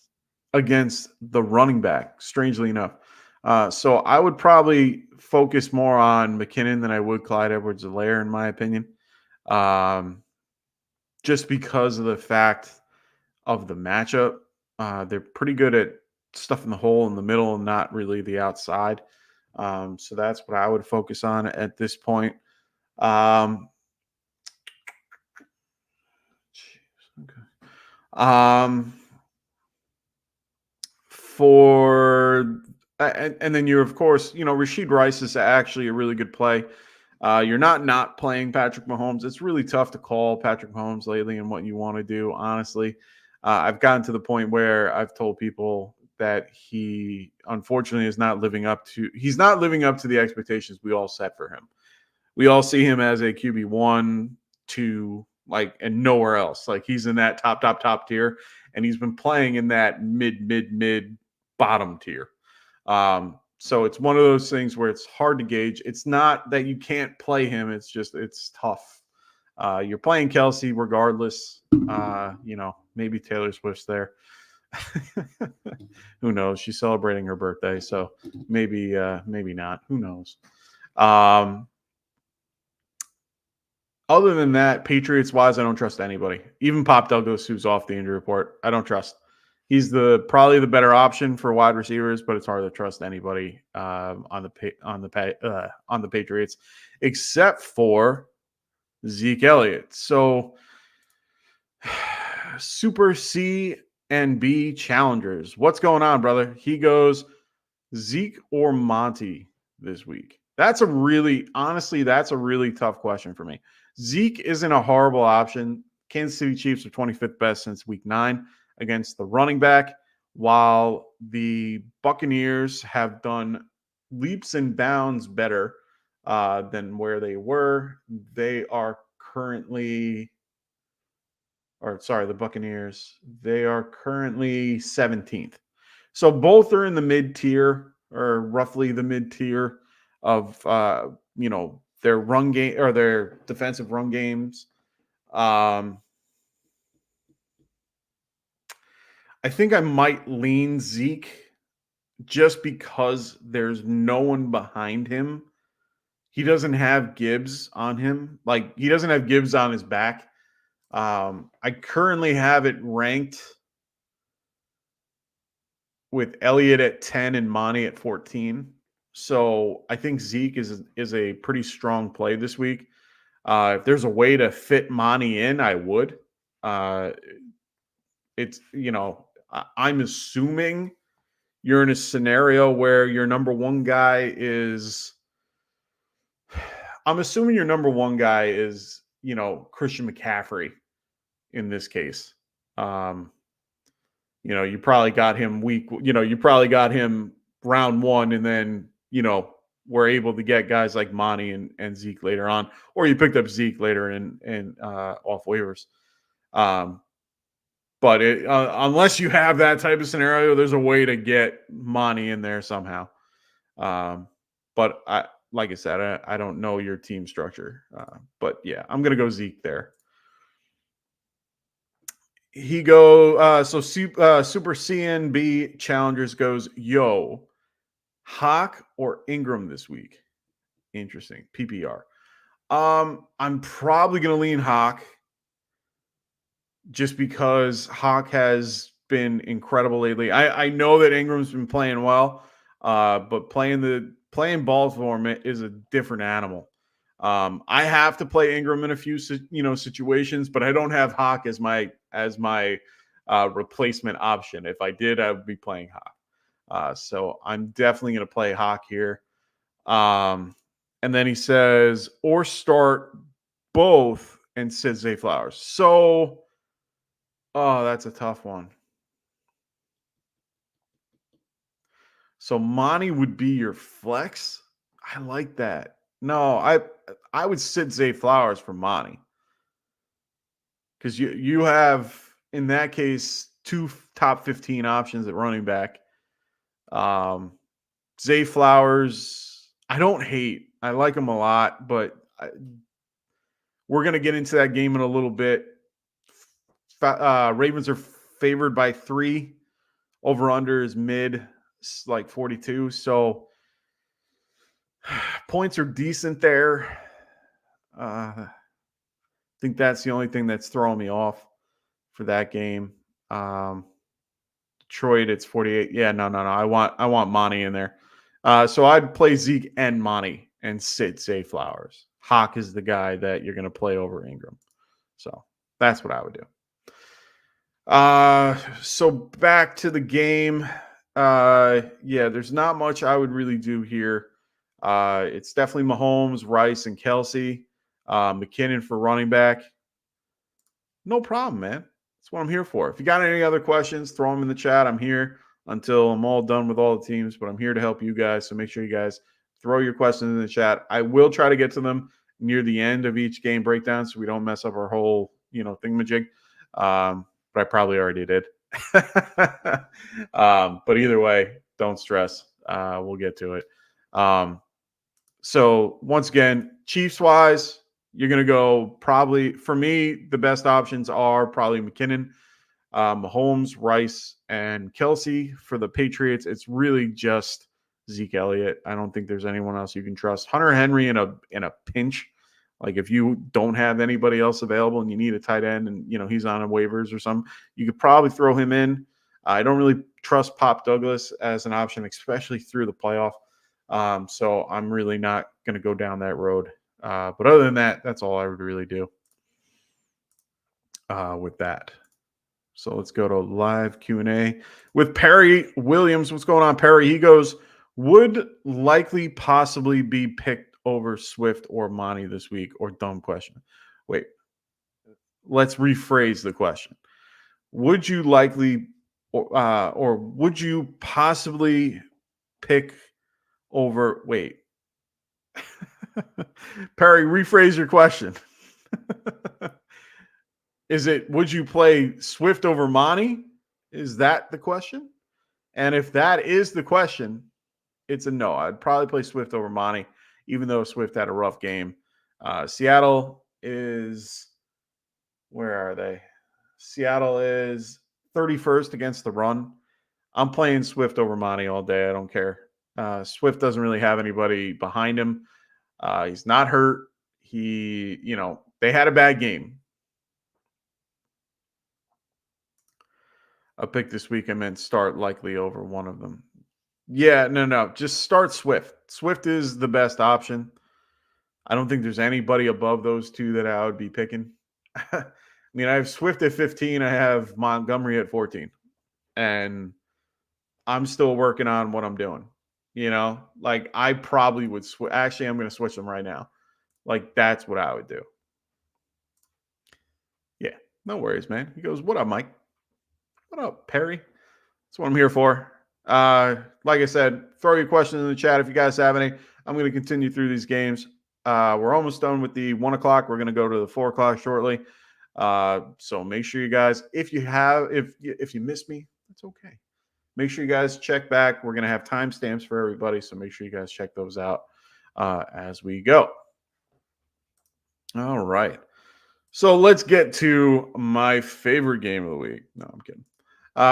against the running back, strangely enough. So I would probably focus more on McKinnon than I would Clyde Edwards-Helaire, in my opinion, just because of the fact of the matchup. They're pretty good at stuff in the hole in the middle and not really the outside. So that's what I would focus on at this point. Okay. And then you're, of course, Rashid Rice is actually a really good play. You're not playing Patrick Mahomes. It's really tough to call Patrick Mahomes lately and what you want to do, honestly. I've gotten to the point where I've told people that he unfortunately is not living up to the expectations we all set for him. We all see him as a QB 1, 2, and nowhere else. He's in that top tier, and he's been playing in that mid bottom tier. So it's one of those things where it's hard to gauge. It's not that you can't play him. It's just, it's tough. You're playing Kelsey regardless. Maybe Taylor Swift's there. Who knows? She's celebrating her birthday, so maybe not. Who knows? Other than that, Patriots-wise, I don't trust anybody. Even Pop Douglas, who's off the injury report, I don't trust. He's probably the better option for wide receivers, but it's hard to trust anybody on the Patriots except for Zeke Elliott. So Super C and B challengers. What's going on, brother? He goes Zeke or Monty this week. That's a really tough question for me. Zeke isn't a horrible option. Kansas City Chiefs are 25th best since week 9 against the running back, while the Buccaneers have done leaps and bounds better than where they were. They are currently, the Buccaneers, they are currently 17th. So both are in the mid-tier, or roughly the mid-tier of their run game or their defensive run games. I think I might lean Zeke just because there's no one behind him. He doesn't have Gibbs on him. Like, he doesn't have Gibbs on his back. I currently have it ranked with Elliott at 10 and Monty at 14. So I think Zeke is a pretty strong play this week. If there's a way to fit Monty in, I would. I'm assuming you're in a scenario where your number one guy is Christian McCaffrey in this case. You probably got him round 1, and then, we're able to get guys like Monty and Zeke later on, or you picked up Zeke later and off waivers. But unless you have that type of scenario, there's a way to get Monty in there somehow. But like I said, I don't know your team structure. But yeah, I'm going to go Zeke there. He so Super CNB Challengers goes, yo, Hawk or Ingram this week? Interesting. PPR. I'm probably going to lean Hawk just because Hawk has been incredible lately. I know that Ingram's been playing well, but playing Baltimore is a different animal. I have to play Ingram in a few situations, but I don't have Hawk as my replacement option. If I did, I would be playing Hawk. So I'm definitely going to play Hawk here. And then he says, or start both and sit Zay Flowers. So, that's a tough one. So Monty would be your flex. I like that. No, I would sit Zay Flowers for Monty. Because you have, in that case, 2 top 15 options at running back. Zay Flowers, I don't hate. I like him a lot, but we're going to get into that game in a little bit. Ravens are favored by 3. Over-under is mid, like 42. So points are decent there. I think that's the only thing that's throwing me off for that game. Detroit, it's 48. Yeah, no. I want Monty in there. So I'd play Zeke and Monty and sit Zay Flowers. Hawk is the guy that you're going to play over Ingram. So that's what I would do. So back to the game. There's not much I would really do here. It's definitely Mahomes, Rice, and Kelsey. McKinnon for running back. No problem, man. That's what I'm here for. If you got any other questions, throw them in the chat. I'm here until I'm all done with all the teams, but I'm here to help you guys. So make sure you guys throw your questions in the chat. I will try to get to them near the end of each game breakdown so we don't mess up our whole, thingamajig. But I probably already did. But either way, don't stress. We'll get to it. So once again, Chiefs-wise, you're going to go probably, for me, the best options are probably McKinnon, Mahomes, Rice, and Kelsey. For the Patriots, it's really just Zeke Elliott. I don't think there's anyone else you can trust. Hunter Henry in a pinch. Like, if you don't have anybody else available and you need a tight end and, he's on a waivers or something, you could probably throw him in. I don't really trust Pop Douglas as an option, especially through the playoff. So I'm really not going to go down that road. But other than that, that's all I would really do with that. So let's go to live Q&A with Perry Williams. What's going on, Perry? He goes, would likely possibly be picked over Swift or Monty this week, or dumb question. Wait, let's rephrase the question. Would you likely or would you possibly pick over, wait. Perry, rephrase your question. Is it, would you play Swift over Monty? Is that the question? And if that is the question, it's a no. I'd probably play Swift over Monty, even though Swift had a rough game. Seattle is, where are they? Seattle is 31st against the run. I'm playing Swift over Monty all day. I don't care. Swift doesn't really have anybody behind him. He's not hurt. They had a bad game. A pick this week, I meant start likely over one of them. Yeah, no. Just start Swift. Swift is the best option. I don't think there's anybody above those two that I would be picking. I mean, I have Swift at 15. I have Montgomery at 14. And I'm still working on what I'm doing. Like I probably would switch. Actually, I'm going to switch them right now. Like that's what I would do. Yeah, no worries, man. He goes, what up, Mike? What up, Perry? That's what I'm here for. Like I said, throw your questions in the chat if you guys have any. I'm going to continue through these games. We're almost done with the 1 o'clock. We're going to go to the 4 o'clock shortly. So make sure you guys, if you miss me, that's okay. Make sure you guys check back. We're going to have timestamps for everybody. So make sure you guys check those out as we go. All right. So let's get to my favorite game of the week. No, I'm kidding.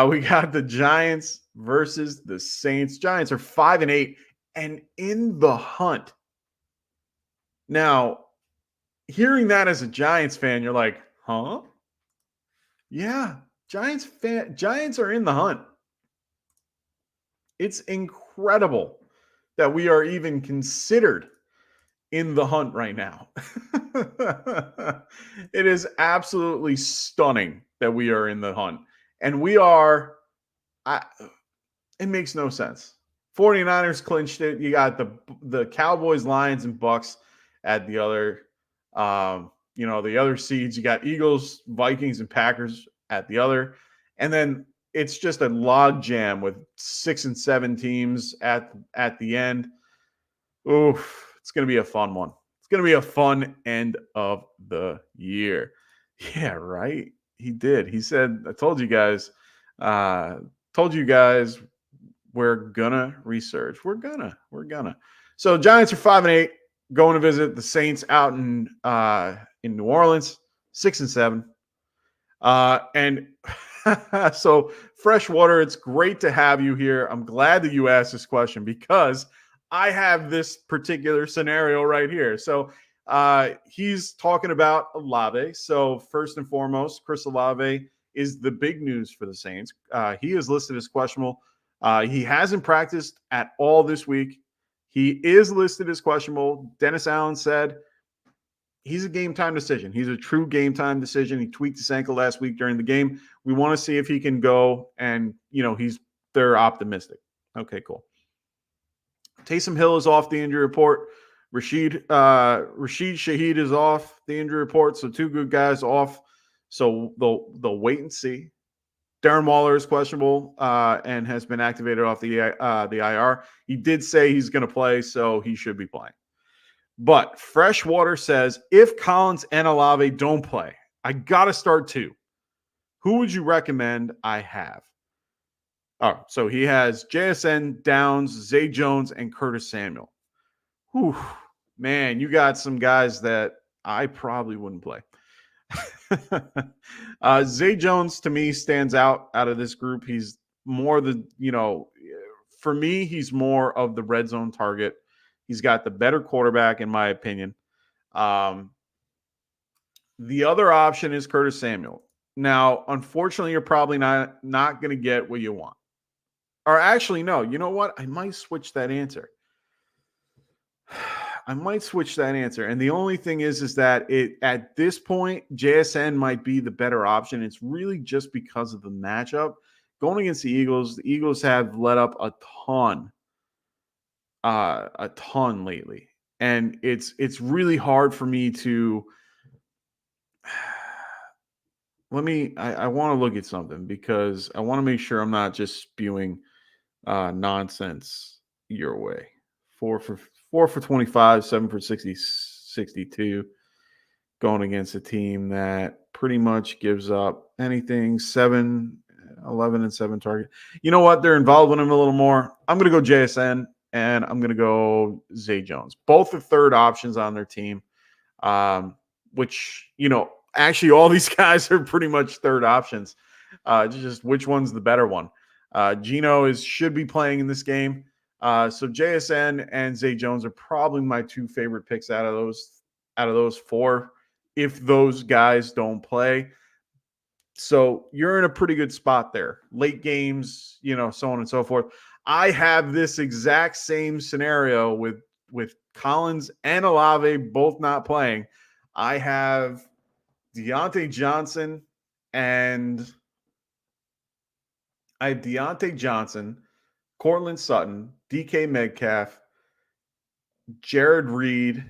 We got the Giants versus the Saints. Giants are 5-8 and in the hunt. Now, hearing that as a Giants fan, you're like, huh? Yeah, Giants are in the hunt. It's incredible that we are even considered in the hunt right now. It is absolutely stunning that we are in the hunt. And we are, it makes no sense. 49ers clinched it. You got the Cowboys, Lions, and Bucks at the other, the other seeds. You got Eagles, Vikings, and Packers at the other. And then it's just a log jam with 6 and 7 teams at the end. Oof, it's going to be a fun one. It's going to be a fun end of the year. Yeah, right. He did. He said, I told you guys, we're gonna research. We're gonna. So Giants are 5-8, going to visit the Saints out in New Orleans, 6 and 7. And so Freshwater, it's great to have you here. I'm glad that you asked this question because I have this particular scenario right here. So he's talking about Olave. So first and foremost, Chris Olave is the big news for the Saints. He is listed as questionable. He hasn't practiced at all this week. He is listed as questionable. Dennis Allen said he's a game time decision. He's a true game time decision. He tweaked his ankle last week during the game. We want to see if he can go, and they're optimistic. Okay, cool. Taysom Hill is off the injury report. Rashid Shaheed is off the injury report. So 2 good guys off. So they'll wait and see. Darren Waller is questionable and has been activated off the IR. He did say he's going to play, so he should be playing. But Freshwater says, if Collins and Olave don't play, I got to start 2. Who would you recommend I have? Oh, so he has JSN, Downs, Zay Jones, and Curtis Samuel. Whew, man, you got some guys that I probably wouldn't play. Zay Jones, to me, stands out of this group. He's more for me, he's more of the red zone target. He's got the better quarterback, in my opinion. The other option is Curtis Samuel. Now, unfortunately, you're probably not going to get what you want. Or actually, no. You know what? I might switch that answer. And the only thing is that at this point, JSN might be the better option. It's really just because of the matchup. Going against the Eagles have let up a ton lately. And it's really hard for me to I want to look at something because I want to make sure I'm not just spewing nonsense your way. 4 for 25, 7 for 62, going against a team that pretty much gives up anything 7, 11, and 7 target. You know what? They're involved with him a little more. I'm going to go JSN and I'm going to go Zay Jones. Both the third options on their team, which, actually all these guys are pretty much third options. Just which one's the better one? Geno should be playing in this game. So JSN and Zay Jones are probably my 2 favorite picks out of those 4 if those guys don't play. So you're in a pretty good spot there. Late games, so on and so forth. I have this exact same scenario with Collins and Olave both not playing. I have Deontay Johnson, Cortland Sutton, DK Metcalf, Jaden Reed,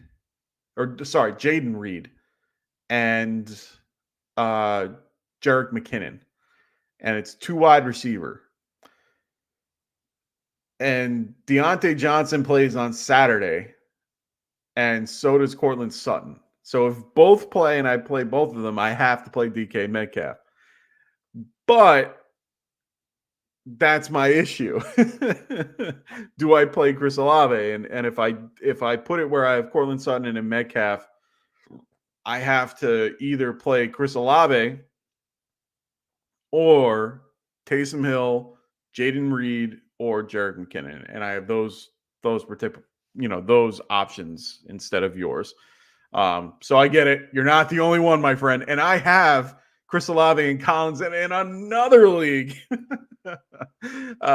and Jerick McKinnon. And it's 2 wide receiver. And Deontay Johnson plays on Saturday, and so does Cortland Sutton. So if both play and I play both of them, I have to play DK Metcalf. But that's my issue. Do I play Chris Olave? And if I put it where I have Cortland Sutton and Metcalf, I have to either play Chris Olave or Taysom Hill, Jaden Reed, or Jerick McKinnon. And I have those options instead of yours. So I get it. You're not the only one, my friend. And I have Chris Olave and Collins in another league.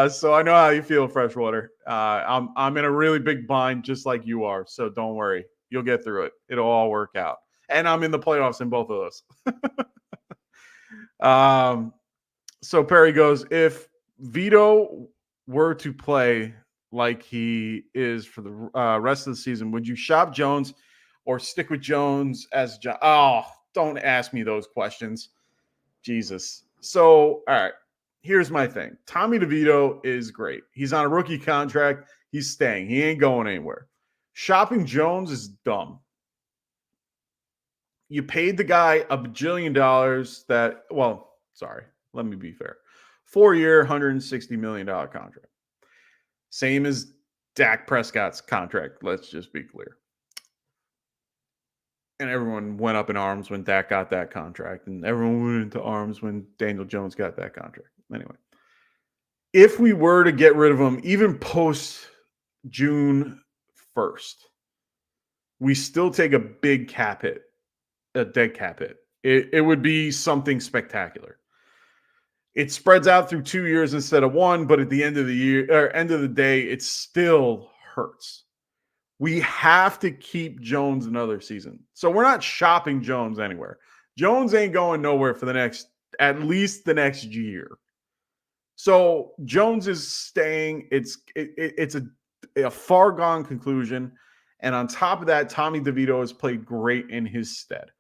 So I know how you feel, Freshwater. I'm in a really big bind just like you are. So don't worry. You'll get through it. It'll all work out. And I'm in the playoffs in both of those. So Perry goes, if Vito were to play like he is for the rest of the season, would you shop Jones or stick with Jones as Oh, don't ask me those questions. Jesus. So, all right, here's my thing. Tommy DeVito is great. He's on a rookie contract. He's staying. He ain't going anywhere. Shopping Jones is dumb. You paid the guy $1 bajillion let me be fair. 4-year, $160 million contract. Same as Dak Prescott's contract. Let's just be clear. And everyone went up in arms when Dak got that contract. And everyone went into arms when Daniel Jones got that contract. Anyway, if we were to get rid of him, even post June 1st, we still take a big cap hit, a dead cap hit. It would be something spectacular. It spreads out through 2 years instead of 1, but at the end of the day, it still hurts. We have to keep Jones another season. So we're not shopping Jones anywhere. Jones ain't going nowhere for at least the next year. So Jones is staying. It's a far gone conclusion. And on top of that, Tommy DeVito has played great in his stead.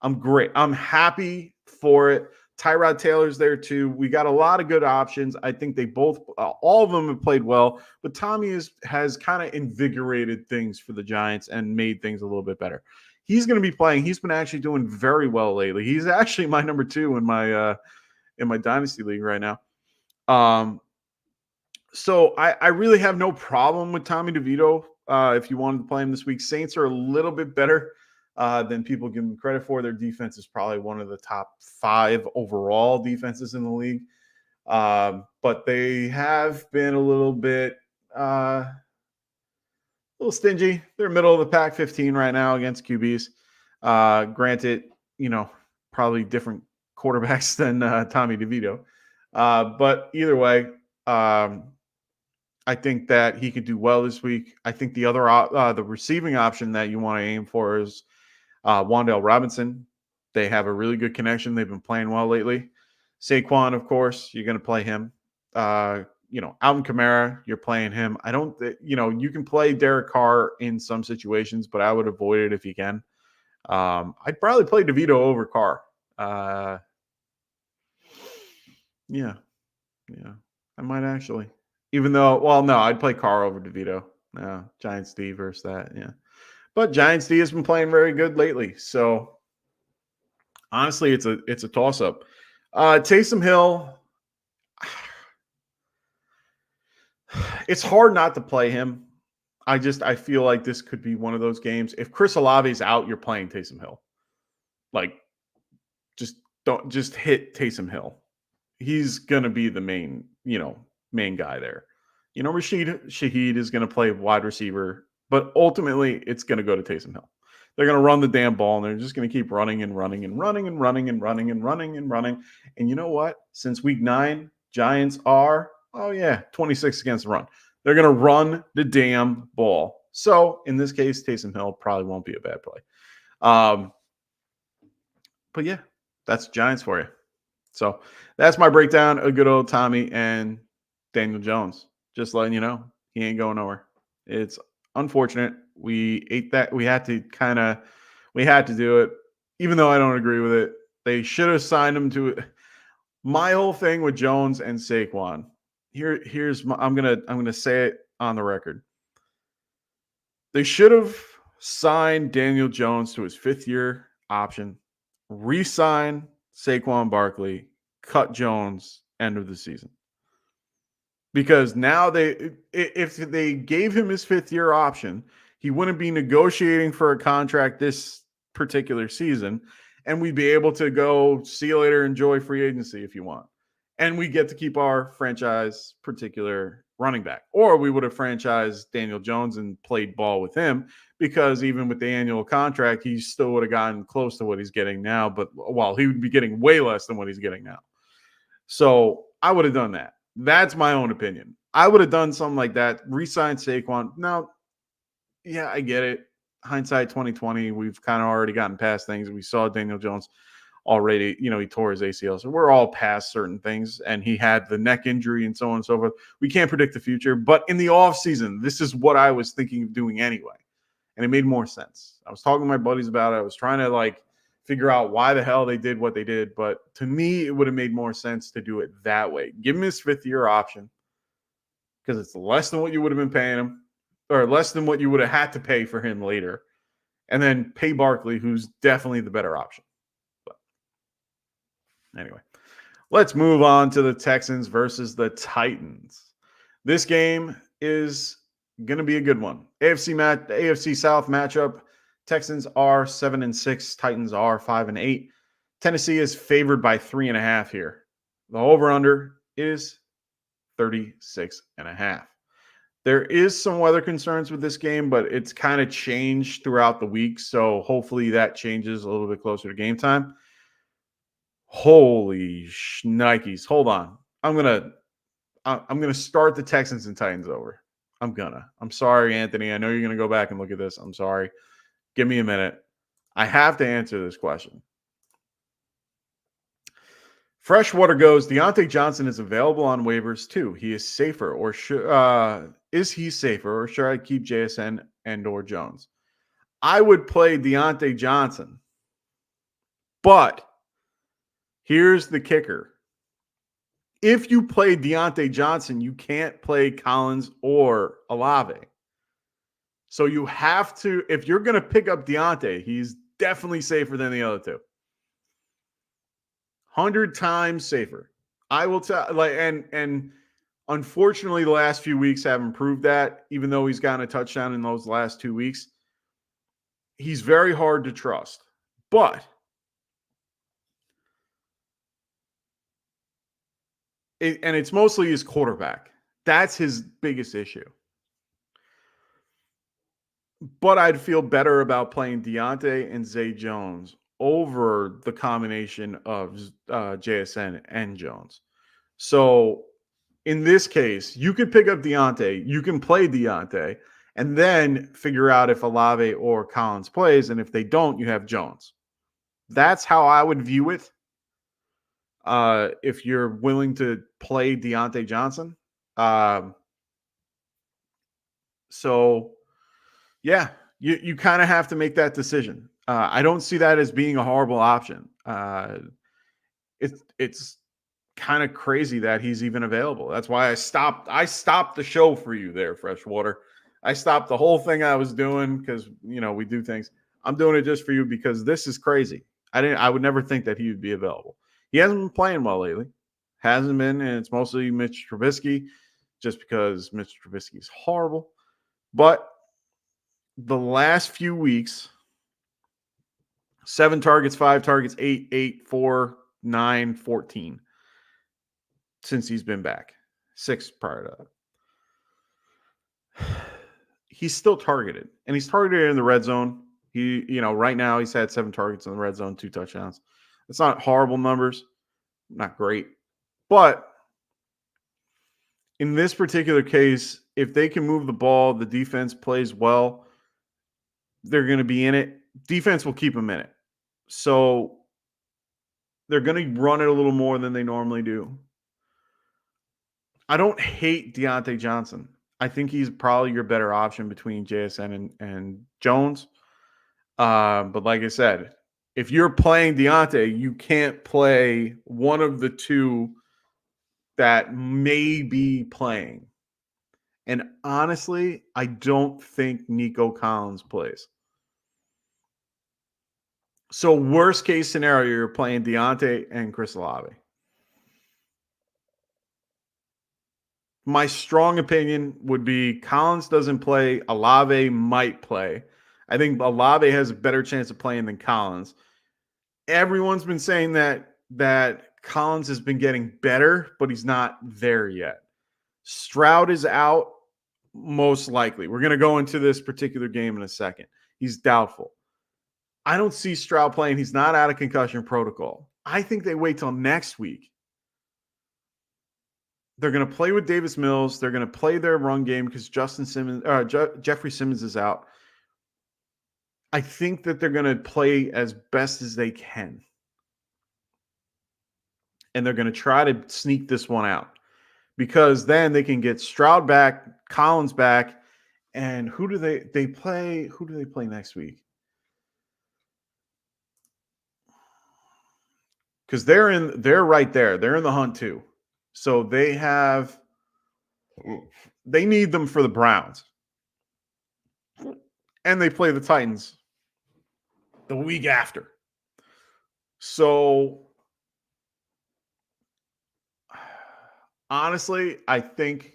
I'm happy for it. Tyrod Taylor's there too. We got a lot of good options. I think they both, all of them have played well, but Tommy has kind of invigorated things for the Giants and made things a little bit better. He's going to be playing. He's been actually doing very well lately. He's actually my number 2 in my Dynasty league right now. So I really have no problem with Tommy DeVito. If you wanted to play him this week, Saints are a little bit better than people give them credit for. Their defense is probably one of the top 5 overall defenses in the league. But they have been a little bit stingy. They're middle of the pack 15 right now against QBs. Granted, probably different quarterbacks than Tommy DeVito. But either way, I think that he could do well this week. I think the other the receiving option that you want to aim for is Wan'Dale Robinson. They have a really good connection. They've been playing well lately. Saquon, of course, you're going to play him. Alvin Kamara, you're playing him. You can play Derek Carr in some situations, but I would avoid it if you can. I'd probably play DeVito over Carr. Yeah, I might actually. Even though, well, no, I'd play Carr over DeVito. No, Giants D versus that, yeah. But Giants D has been playing very good lately, so honestly, it's a toss up. Taysom Hill, it's hard not to play him. I feel like this could be one of those games. If Chris Olave's out, you're playing Taysom Hill. Like, just hit Taysom Hill. He's gonna be the main guy there. Rashid Shaheed is gonna play wide receiver, but ultimately it's gonna go to Taysom Hill. They're gonna run the damn ball, and they're just gonna keep running and running and running and running and running and running and running. And you know what? Since week 9, Giants are 26 against the run. They're gonna run the damn ball. So in this case, Taysom Hill probably won't be a bad play. But yeah, that's Giants for you. So that's my breakdown of good old Tommy and Daniel Jones. Just letting you know, he ain't going nowhere. It's unfortunate. We ate that. We had to do it, even though I don't agree with it. They should have signed him to it. My whole thing with Jones and Saquon. I'm gonna say it on the record. They should have signed Daniel Jones to his 5th-year option, re-sign Saquon Barkley, cut Jones end of the season. Because now if they gave him his 5th-year option, he wouldn't be negotiating for a contract this particular season, and we'd be able to go see you later, enjoy free agency if you want. And we get to keep our franchise particular running back. Or we would have franchised Daniel Jones and played ball with him, because even with the annual contract, he still would have gotten close to what he's getting now. But he would be getting way less than what he's getting now. So I would have done that. That's my own opinion. I would have done something like that. Re-signed Saquon. Now, yeah, I get it. Hindsight 2020, we've kind of already gotten past things. We saw Daniel Jones already, he tore his ACL. So we're all past certain things. And he had the neck injury and so on and so forth. We can't predict the future. But in the offseason, this is what I was thinking of doing anyway. And it made more sense. I was talking to my buddies about it. I was trying to figure out why the hell they did what they did. But to me, it would have made more sense to do it that way. Give him his 5th-year option, because it's less than what you would have been paying him, or less than what you would have had to pay for him later. And then pay Barkley, who's definitely the better option. But anyway, let's move on to the Texans versus the Titans. This game is going to be a good one. AFC South matchup. Texans are 7-6. Titans are 5-8. Tennessee is favored by 3.5 here. The over-under is 36.5. There is some weather concerns with this game, but it's kind of changed throughout the week. So hopefully that changes a little bit closer to game time. Holy shnikes. Hold on. I'm gonna start the Texans and Titans over. I'm sorry, Anthony. I know you're gonna go back and look at this. I'm sorry. Give me a minute. I have to answer this question. Freshwater goes, Deontay Johnson is available on waivers too. He is safer, or is he safer, or should I keep JSN and or Jones? I would play Deontay Johnson, but here's the kicker. If you play Deontay Johnson, you can't play Collins or Olave. So you have to, if you're going to pick up Deontay, he's definitely safer than the other two. 100 times safer. I will tell, and unfortunately, the last few weeks haven't proved that. Even though he's gotten a touchdown in those last 2 weeks, he's very hard to trust. But it's mostly his quarterback. That's his biggest issue. But I'd feel better about playing Deontay and Zay Jones over the combination of JSN and Jones. So in this case, you could pick up Deontay, you can play Deontay, and then figure out if Olave or Collins plays. And if they don't, you have Jones. That's how I would view it. If you're willing to play Deontay Johnson. So, yeah, you kind of have to make that decision. I don't see that as being a horrible option. It's kind of crazy that he's even available. That's why I stopped the show for you there, Freshwater. I stopped the whole thing I was doing because, we do things. I'm doing it just for you because this is crazy. I would never think that he would be available. He hasn't been playing well lately. Hasn't been, and it's mostly Mitch Trubisky just because Mitch Trubisky is horrible. But the last few weeks, 7 targets, 5 targets, 8, 8, 4, 9, 14 since he's been back. 6 prior to that. He's still targeted, and he's targeted in the red zone. Right now he's had 7 targets in the red zone, 2 touchdowns. It's not horrible numbers, not great. But in this particular case, if they can move the ball, the defense plays well, they're going to be in it. Defense will keep them in it. So they're going to run it a little more than they normally do. I don't hate Deontay Johnson. I think he's probably your better option between JSN and Jones. But like I said, if you're playing Deontay, you can't play one of the two that may be playing. And honestly, I don't think Nico Collins plays. So worst case scenario, you're playing Deontay and Chris Olave. My strong opinion would be Collins doesn't play. Olave might play. I think Olave has a better chance of playing than Collins. Everyone's been saying that Collins has been getting better, but he's not there yet. Stroud is out, most likely. We're going to go into this particular game in a second. He's doubtful. I don't see Stroud playing. He's not out of concussion protocol. I think they wait till next week. They're going to play with Davis Mills. They're going to play their run game because Jeffrey Simmons is out. I think that they're going to play as best as they can. And they're going to try to sneak this one out because then they can get Stroud back, Collins back, and who do they play? Who do they play next week? Because they're right there. They're in the hunt too. So they need them for the Browns. And they play the Titans the week after. So honestly, I think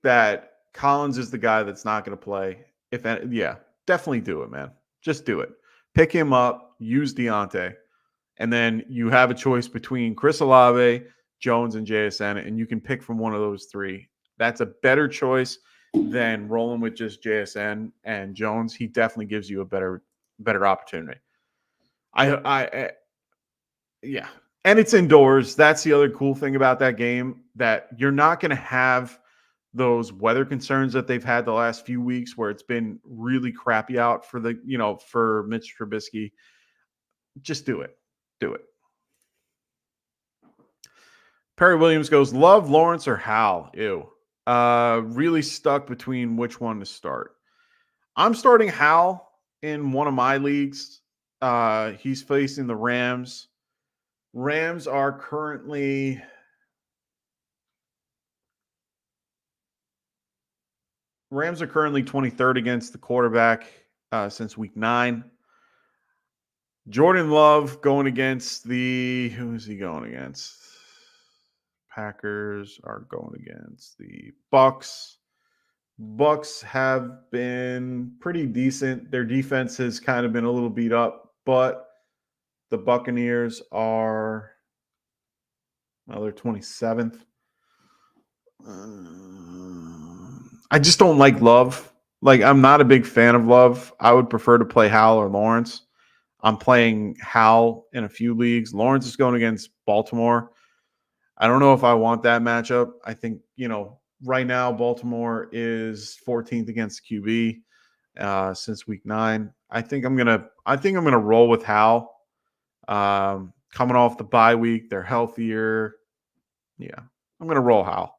that Collins is the guy that's not going to play. Definitely do it, man. Just do it. Pick him up, use Deontay, and then you have a choice between Chris Olave, Jones, and JSN, and you can pick from one of those 3. That's a better choice than rolling with just JSN and Jones. He definitely gives you a better opportunity. And it's indoors. That's the other cool thing about that game, that you're not going to have those weather concerns that they've had the last few weeks where it's been really crappy out for for Mitch Trubisky. Just do it. Do it. Perry Williams goes, Love, Lawrence, or Hal? Ew. Really stuck between which one to start. I'm starting Hal in one of my leagues. He's facing the Rams. Rams are currently 23rd against the quarterback since week 9. Jordan Love going against who is he going against? Packers are going against the Bucks. Bucks have been pretty decent. Their defense has kind of been a little beat up, but the Buccaneers are they're 27th. I just don't like Love. Like, I'm not a big fan of Love. I would prefer to play Howell or Lawrence. I'm playing Howell in a few leagues. Lawrence is going against Baltimore. I don't know if I want that matchup. I think, right now Baltimore is 14th against QB since week 9. I think I'm gonna roll with Howell. Coming off the bye week, they're healthier. Yeah, I'm gonna roll Howell.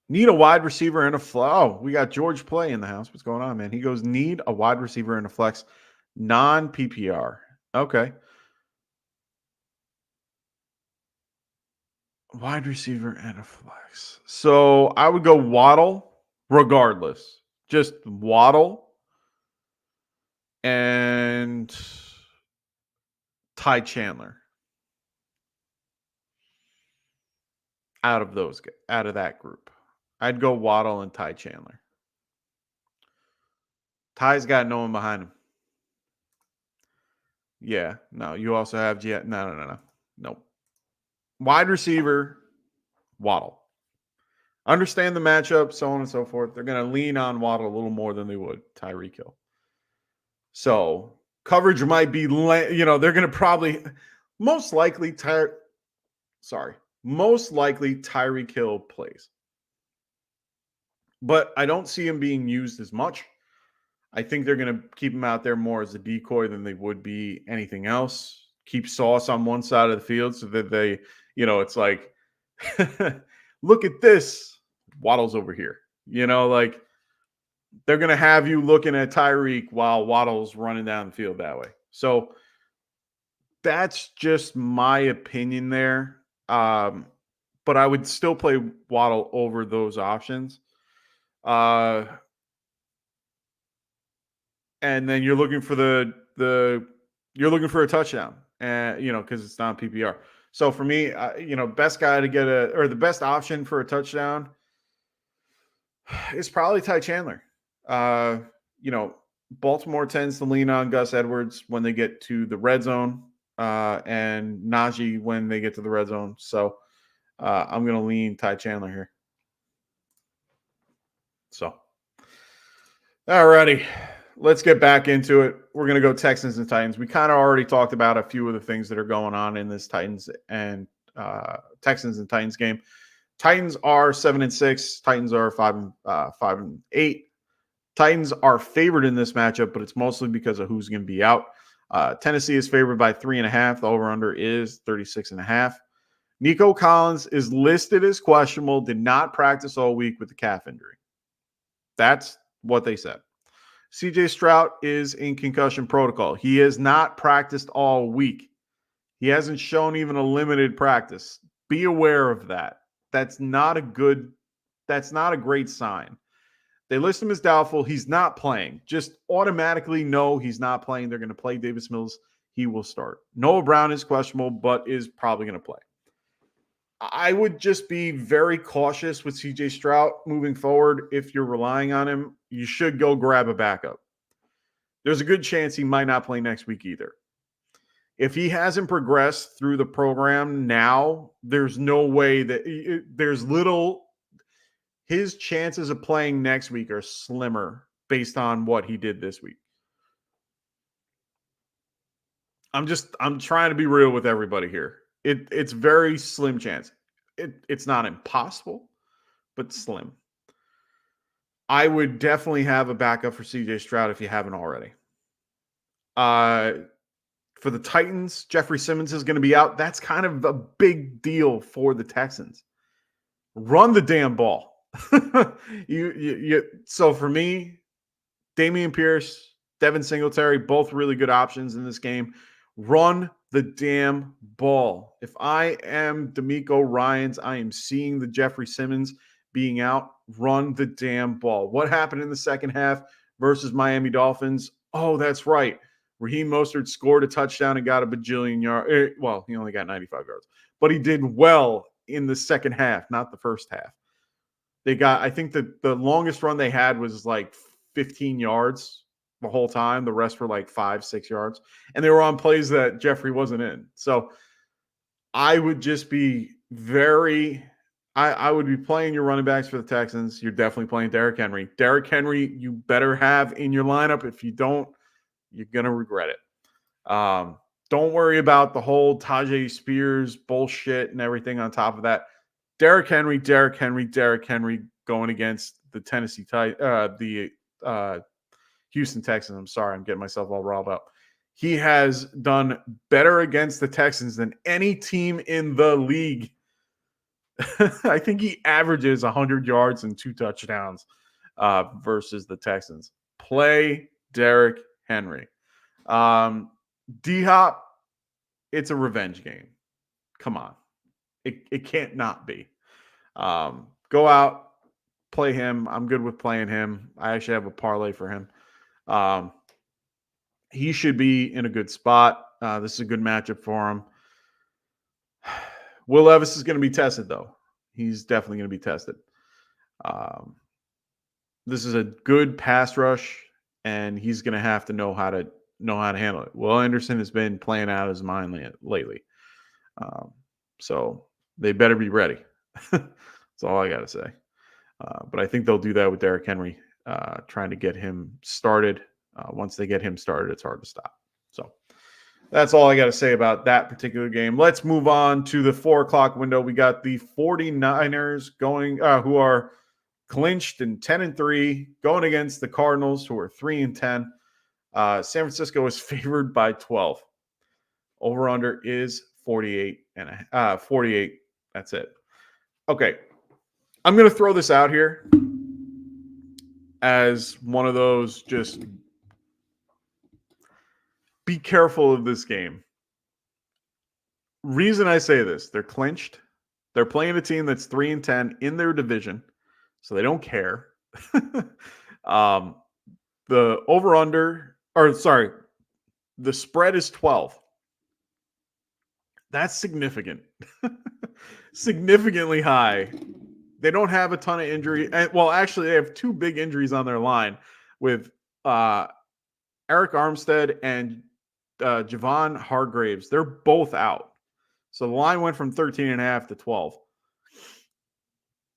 Need a wide receiver and a flex. Oh, we got George Play in the house. What's going on, man? He goes, need a wide receiver and a flex, non-PPR. Okay. Wide receiver and a flex. So I would go Waddle regardless. Just Waddle and Ty Chandler. Out of that group. I'd go Waddle and Ty Chandler. Ty's got no one behind him. Yeah, no. You also have no. Nope. Wide receiver, Waddle. Understand the matchup, so on and so forth. They're going to lean on Waddle a little more than they would Tyreek Hill. So coverage might be, they're going to probably most likely Tyreek Hill plays. But I don't see him being used as much. I think they're going to keep him out there more as a decoy than they would be anything else. Keep Sauce on one side of the field so that they, it's like, look at this. Waddle's over here. Like they're going to have you looking at Tyreek while Waddle's running down the field that way. So that's just my opinion there. But I would still play Waddle over those options. And then you're looking for you're looking for a touchdown, and because it's not PPR. So for me, best guy to get the best option for a touchdown is probably Ty Chandler. Baltimore tends to lean on Gus Edwards when they get to the red zone, and Najee when they get to the red zone. So I'm going to lean Ty Chandler here. So, alrighty. Let's get back into it. We're going to go Texans and Titans. We kind of already talked about a few of the things that are going on in this Texans and Titans game. Titans are 7-6. Titans are 5-8. Titans are favored in this matchup, but it's mostly because of who's going to be out. Tennessee is favored by 3.5. The over/under is 36.5. Nico Collins is listed as questionable. Did not practice all week with the calf injury. That's what they said. CJ Stroud is in concussion protocol. He has not practiced all week. He hasn't shown even a limited practice. Be aware of that. That's not a great sign. They list him as doubtful. He's not playing. Just automatically know he's not playing. They're going to play Davis Mills. He will start. Noah Brown is questionable, but is probably going to play. I would just be very cautious with CJ Stroud moving forward. If you're relying on him, you should go grab a backup. There's a good chance he might not play next week either. If he hasn't progressed through the program now, there's no way that his chances of playing next week are slimmer based on what he did this week. I'm trying to be real with everybody here. It's very slim chance. It's not impossible, but slim. I would definitely have a backup for CJ Stroud if you haven't already. For the Titans, Jeffrey Simmons is going to be out. That's kind of a big deal for the Texans. Run the damn ball. So for me, Dameon Pierce, Devin Singletary, both really good options in this game. Run the damn ball. If I am D'Amico Ryans, I am seeing the Jeffrey Simmons being out. Run the damn ball. What happened in the second half versus Miami Dolphins? Oh, that's right. Raheem Mostert scored a touchdown and got a bajillion yards. Well, he only got 95 yards. But he did well in the second half, not the first half. I think that the longest run they had was like 15 yards the whole time. The rest were like 5-6 yards. And they were on plays that Jeffrey wasn't in. So I would just be I would be playing your running backs for the Texans. You're definitely playing Derrick Henry. Derrick Henry, you better have in your lineup. If you don't, you're going to regret it. Don't worry about the whole Tajay Spears bullshit and everything on top of that. Derrick Henry going against the Houston Texans. I'm sorry, I'm getting myself all riled up. He has done better against the Texans than any team in the league. I think he averages 100 yards and 2 touchdowns versus the Texans. Play Derrick Henry. D-Hop, it's a revenge game. Come on. It can't not be. Go out, play him. I'm good with playing him. I actually have a parlay for him. He should be in a good spot. This is a good matchup for him. Will Levis is going to be tested, though. He's definitely going to be tested. This is a good pass rush, and he's going to have to know how to handle it. Will Anderson has been playing out his mind lately. So they better be ready. That's all I got to say. But I think they'll do that with Derrick Henry, trying to get him started. Once they get him started, it's hard to stop. So that's all I got to say about that particular game. Let's move on to the 4:00 window. We got the 49ers going, who are clinched in 10-3, going against the Cardinals, who are 3-10. San Francisco is favored by 12. Over/under is 48. That's it. Okay. I'm going to throw this out here as one of those, just be careful of this game. Reason I say this, they're clinched. They're playing a team that's 3-10 in their division, so they don't care. The the spread is 12. That's significant. Significantly high. They don't have a ton of injury. Well, actually, they have 2 big injuries on their line with Eric Armstead and Javon Hargraves. They're both out. So the line went from 13.5 to 12.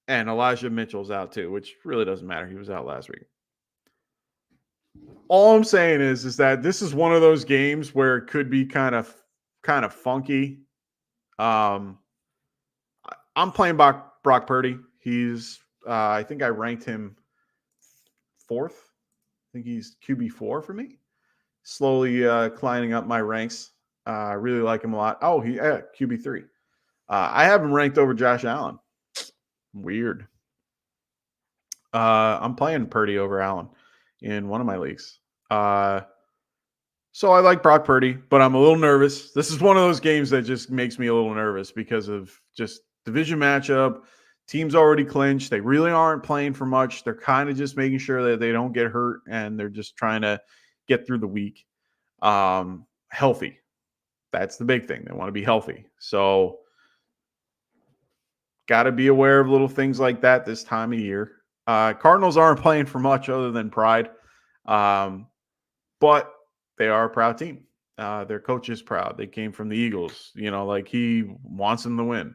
And Elijah Mitchell's out too, which really doesn't matter. He was out last week. All I'm saying is that this is one of those games where it could be kind of funky. I'm playing Brock Purdy. He's I think I ranked him 4th. I think he's QB4 for me. Slowly climbing up my ranks. I really like him a lot. Oh, he QB3. I have him ranked over Josh Allen. Weird. I'm playing Purdy over Allen in one of my leagues. So I like Brock Purdy, but I'm a little nervous. This is one of those games that just makes me a little nervous because of just division matchup. Teams already clinched. They really aren't playing for much. They're kind of just making sure that they don't get hurt, and they're just trying to get through the week. Healthy. That's the big thing. They want to be healthy. So got to be aware of little things like that this time of year. Cardinals aren't playing for much other than pride. But they are a proud team. Their coach is proud. They came from the Eagles. He wants them to win.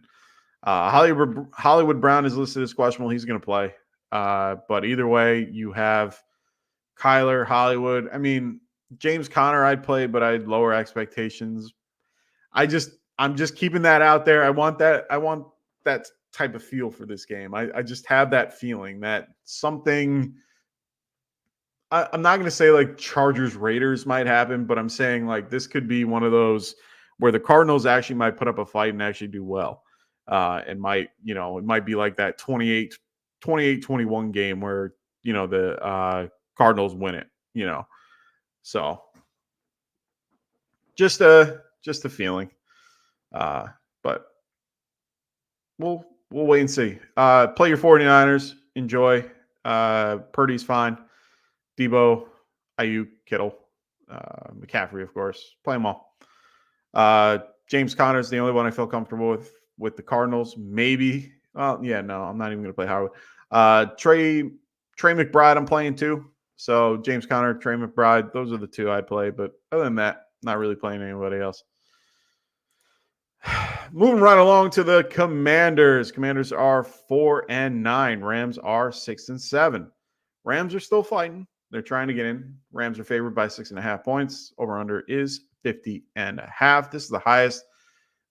Hollywood Brown is listed as questionable. He's going to play. But either way, you have Kyler, Hollywood. I mean, James Conner I'd play, but I had lower expectations. I'm just keeping that out there. I want that type of feel for this game. I just have that feeling that something – I'm not going to say like Chargers Raiders might happen, but I'm saying like this could be one of those where the Cardinals actually might put up a fight and actually do well. It might be like that 28-21 game where, the Cardinals win it, So just a feeling. But we'll wait and see. Play your 49ers. Enjoy. Purdy's fine. Debo, Ayuk, Kittle, McCaffrey, of course. Play them all. James Conner is the only one I feel comfortable with the Cardinals. Maybe. Well, yeah, no, I'm not even going to play Howard. Trey McBride, I'm playing too. So James Conner, Trey McBride, those are the 2 I play. But other than that, not really playing anybody else. Moving right along to the Commanders. Commanders are 4-9. Rams are 6-7. Rams are still fighting. They're trying to get in. Rams are favored by 6.5 points. Over under is 50.5. This is the highest.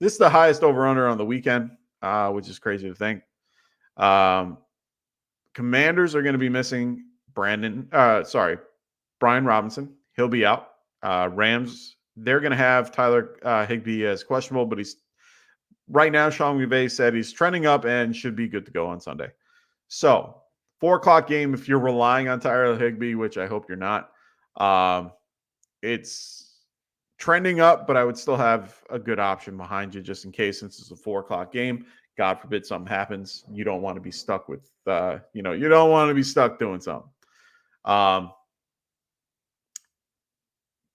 This is the highest over under on the weekend, which is crazy to think. Commanders are going to be missing Brian Robinson. He'll be out. Rams, they're going to have Tyler Higbee as questionable, but he's right now. Sean McVay said he's trending up and should be good to go on Sunday. So 4:00 game, if you're relying on Tyler Higbee, which I hope you're not, it's trending up, but I would still have a good option behind you just in case, since it's a 4:00 game. God forbid something happens. You don't want to be stuck with, you don't want to be stuck doing something.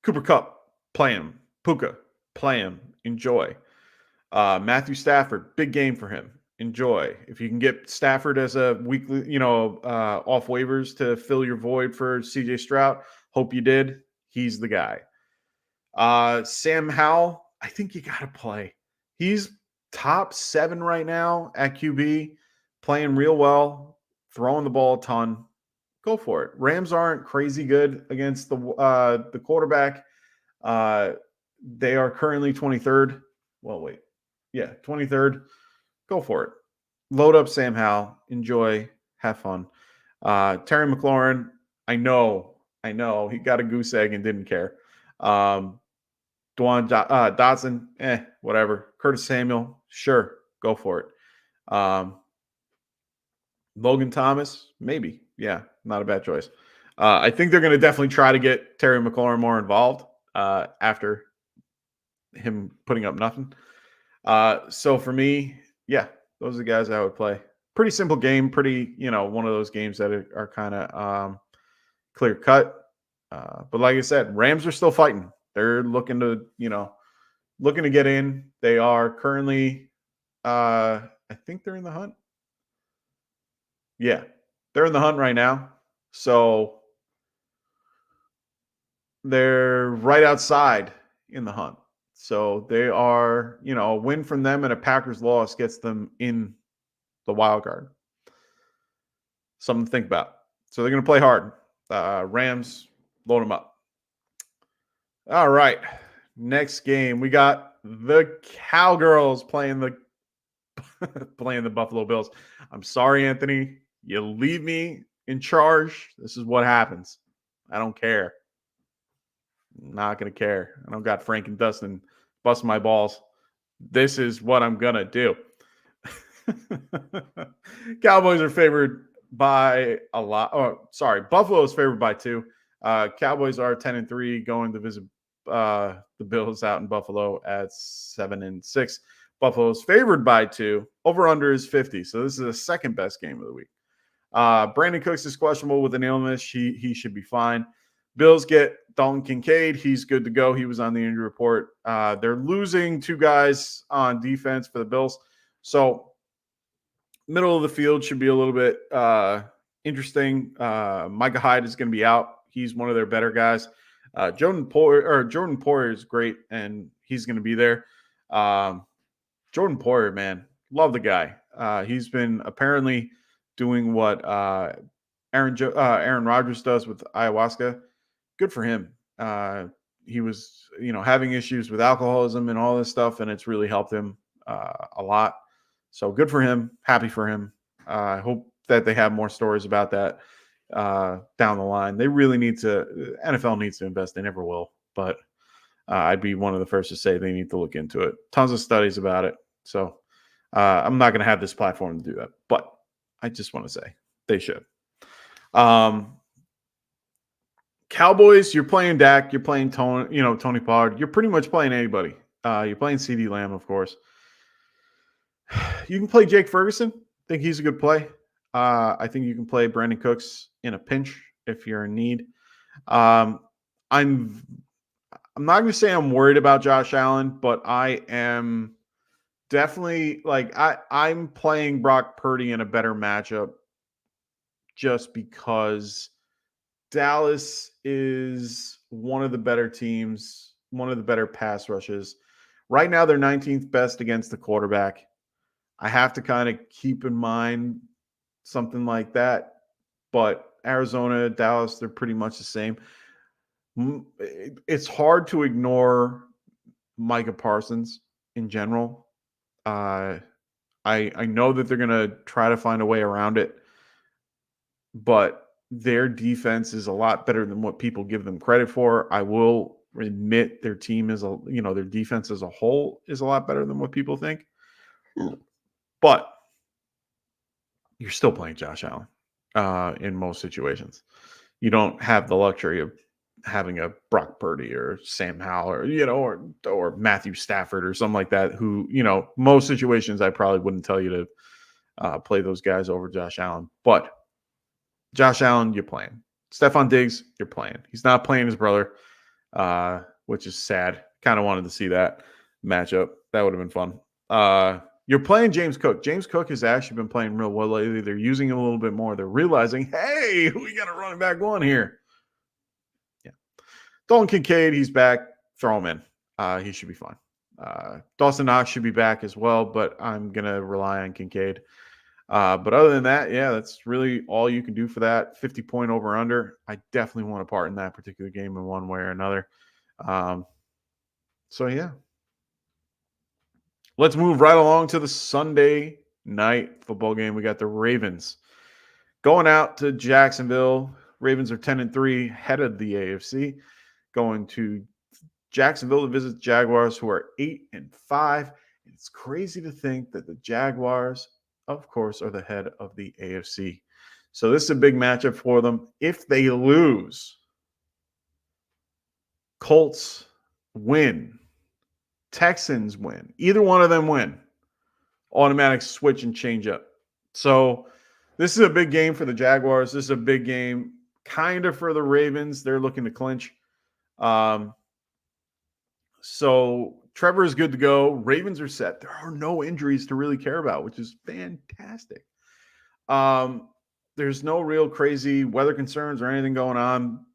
Cooper Kupp, play him. Puka, play him. Enjoy. Matthew Stafford, big game for him. Enjoy. If you can get Stafford as a weekly, off waivers to fill your void for CJ Stroud, hope you did. He's the guy. Sam Howell, I think you got to play. He's top 7 right now at QB, playing real well, throwing the ball a ton. Go for it. Rams aren't crazy good against the quarterback. They are currently 23rd. Well, wait. Yeah, 23rd. Go for it. Load up Sam Howell. Enjoy. Have fun. Terry McLaurin, I know. He got a goose egg and didn't care. Dwan Dotson, whatever. Curtis Samuel, sure. Go for it. Logan Thomas, maybe. Yeah, not a bad choice. I think they're going to definitely try to get Terry McLaurin more involved after him putting up nothing. So for me, yeah, those are the guys I would play. Pretty simple game. Pretty, one of those games that are kind of clear cut. But like I said, Rams are still fighting. They're looking to get in. They are currently, I think they're in the hunt. Yeah, they're in the hunt right now. So they're right outside in the hunt. So they are, a win from them and a Packers loss gets them in the wild card. Something to think about. So they're going to play hard. Rams, load them up. All right. Next game, we got the Cowgirls playing the Buffalo Bills. I'm sorry, Anthony. You leave me in charge. This is what happens. I don't care. I'm not going to care. I don't got Frank and Dustin busting my balls. This is what I'm going to do. Cowboys are favored by a lot. Oh, sorry. Buffalo is favored by 2. Cowboys are 10-3 going to visit the Bills out in Buffalo at 7-6. Buffalo is favored by 2. Over under is 50. So this is the second best game of the week. Brandon Cooks is questionable with an illness. He should be fine. Bills get Dalton Kincaid. He's good to go. He was on the injury report. They're losing 2 guys on defense for the Bills. So middle of the field should be a little bit interesting. Micah Hyde is going to be out. He's one of their better guys. Jordan Poyer is great, and he's going to be there. Jordan Poyer, man, love the guy. He's been apparently doing what Aaron Rodgers does with ayahuasca. Good for him. He was, having issues with alcoholism and all this stuff, and it's really helped him a lot. So good for him. Happy for him. I hope that they have more stories about that down the line. They really need to. NFL needs to invest. They never will, but I'd be one of the first to say they need to look into it. Tons of studies about it. So I'm not going to have this platform to do that, but I just want to say they should. Cowboys, you're playing Dak, you're playing Tony Pollard. You're pretty much playing anybody. You're playing CeeDee Lamb, of course. You can play Jake Ferguson. I think he's a good play. I think you can play Brandon Cooks in a pinch if you're in need. I'm not going to say I'm worried about Josh Allen, but I am definitely I'm playing Brock Purdy in a better matchup just because Dallas is one of the better teams, one of the better pass rushes. Right now, they're 19th best against the quarterback. I have to kind of keep in mind something like that. But Arizona, Dallas, they're pretty much the same. It's hard to ignore Micah Parsons in general. I know that they're going to try to find a way around it, but their defense is a lot better than what people give them credit for. I will admit their team is their defense as a whole is a lot better than what people think. But you're still playing Josh Allen in most situations. You don't have the luxury of having a Brock Purdy or Sam Howell or Matthew Stafford or something like that, who, most situations I probably wouldn't tell you to play those guys over Josh Allen. But Josh Allen, you're playing. Stephon Diggs, you're playing. He's not playing his brother, which is sad. Kind of wanted to see that matchup. That would have been fun. You're playing James Cook. James Cook has actually been playing real well lately. They're using him a little bit more. They're realizing, hey, we got a running back one here. Yeah. Dalton Kincaid, he's back. Throw him in. He should be fine. Dawson Knox should be back as well, but I'm going to rely on Kincaid. But other than that, yeah, that's really all you can do for that 50-point over-under. I definitely want a part in that particular game in one way or another. So, yeah. Let's move right along to the Sunday night football game. We got the Ravens going out to Jacksonville. Ravens are 10-3, head of the AFC, going to Jacksonville to visit Jaguars, who are 8-5. It's crazy to think that the Jaguars, of course, are the head of the AFC. So this is a big matchup for them. If they lose, Colts win, Texans win, either one of them win, automatic switch and change up. So this is a big game for the Jaguars. This is a big game kind of for the Ravens. They're looking to clinch. So Trevor is good to go. Ravens are set. There are no injuries to really care about, which is fantastic. There's no real crazy weather concerns or anything going on.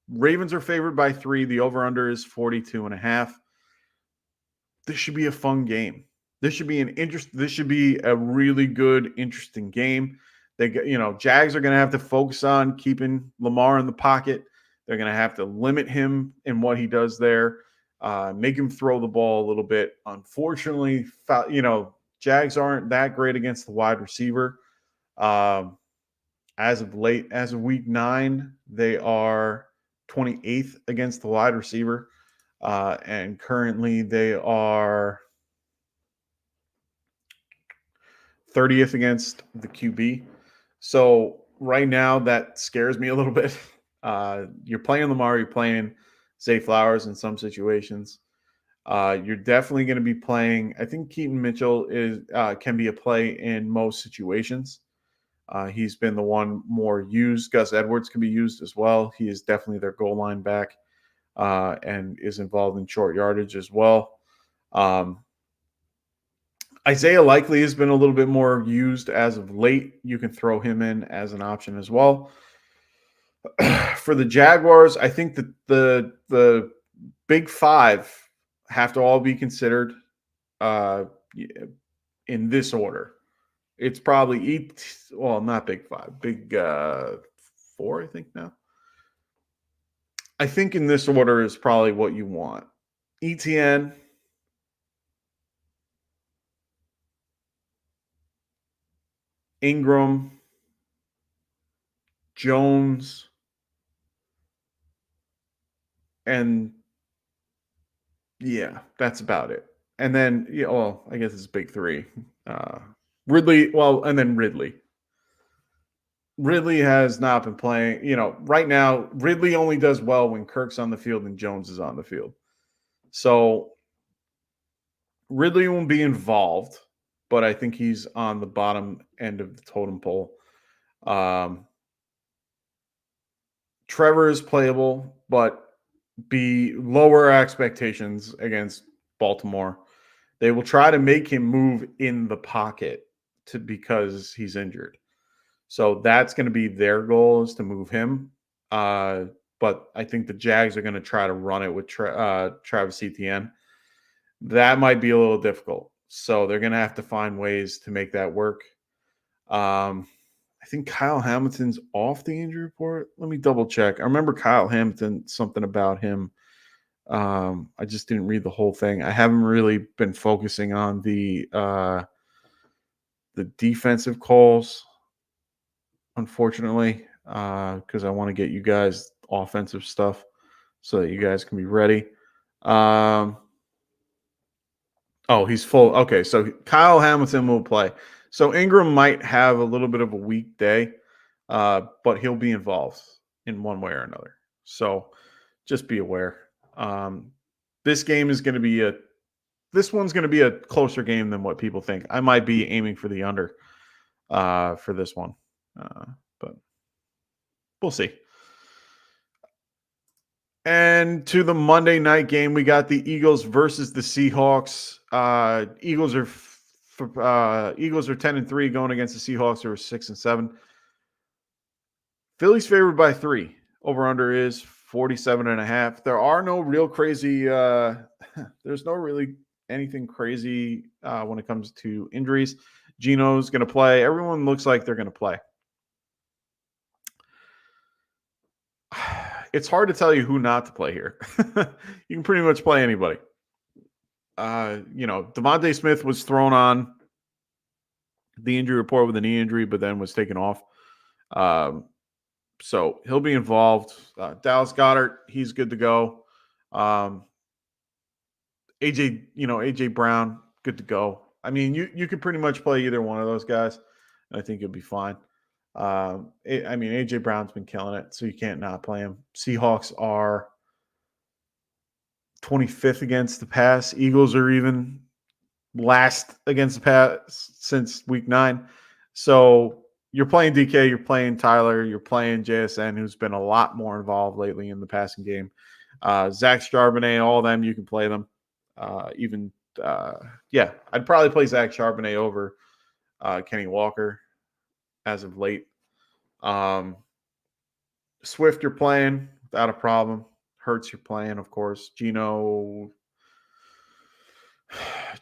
Ravens are favored by 3. The over-under is 42.5. This should be a fun game. This should be a really good, interesting game. Jags are going to have to focus on keeping Lamar in the pocket. They're going to have to limit him in what he does there. Make him throw the ball a little bit. Unfortunately, Jags aren't that great against the wide receiver. As of week 9, they are 28th against the wide receiver. And currently they are 30th against the QB. So right now that scares me a little bit. You're playing Lamar, you're playing Zay Flowers in some situations. You're definitely going to be playing. I think Keaton Mitchell can be a play in most situations. He's been the one more used. Gus Edwards can be used as well. He is definitely their goal line back and is involved in short yardage as well. Isaiah Likely has been a little bit more used as of late. You can throw him in as an option as well. For the Jaguars, I think that the big 5 have to all be considered in this order. It's probably not big 5, big 4, I think now. I think in this order is probably what you want. ETN, Ingram, Jones, and yeah, that's about it. And then, I guess it's big 3. Ridley, and then Ridley. Ridley has not been playing. Right now, Ridley only does well when Kirk's on the field and Jones is on the field. So Ridley won't be involved, but I think he's on the bottom end of the totem pole. Trevor is playable, but be lower expectations against Baltimore. They will try to make him move in the pocket because he's injured. So that's going to be their goal, is to move him. But I think the Jags are going to try to run it with Travis Etienne. that might be a little difficult. So they're going to have to find ways to make that work. I think Kyle Hamilton's off the injury report. Let me double check. I remember Kyle Hamilton, something about him. I just didn't read the whole thing. I haven't really been focusing on the defensive calls, unfortunately, because I want to get you guys offensive stuff so that you guys can be ready. Oh, he's full. Okay, so Kyle Hamilton will play. So Ingram might have a little bit of a weak day, but he'll be involved in one way or another. So just be aware. This game is going to be this one's going to be a closer game than what people think. I might be aiming for the under for this one, but we'll see. And to the Monday night game, we got the Eagles versus the Seahawks. Eagles are 10-3 going against the Seahawks, who are 6-7. Philly's favored by 3. Over under is 47.5. There are no real crazy. There's no really anything crazy when it comes to injuries. Geno's going to play. Everyone looks like they're going to play. It's hard to tell you who not to play here. You can pretty much play anybody. Devontae Smith was thrown on the injury report with a knee injury, but then was taken off. So he'll be involved. Dallas Goedert, he's good to go. AJ Brown, good to go. I mean, you could pretty much play either one of those guys, and I think you'll be fine. AJ Brown's been killing it, so you can't not play him. Seahawks are 25th against the pass. Eagles are even last against the pass since week 9. So you're playing DK, you're playing Tyler, you're playing JSN, who's been a lot more involved lately in the passing game. Zach Charbonnet, all of them, you can play them. I'd probably play Zach Charbonnet over Kenny Walker as of late. Swift, you're playing without a problem. Hurts, you're playing, of course. Geno,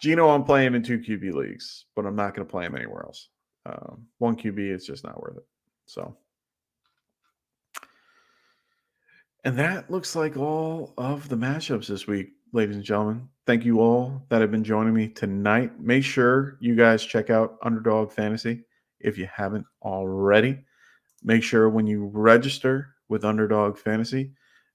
I'm playing in 2 QB leagues, but I'm not going to play him anywhere else. 1 QB, it's just not worth it. So, and that looks like all of the matchups this week, ladies and gentlemen. Thank you all that have been joining me tonight. Make sure you guys check out Underdog Fantasy if you haven't already. Make sure when you register with Underdog Fantasy,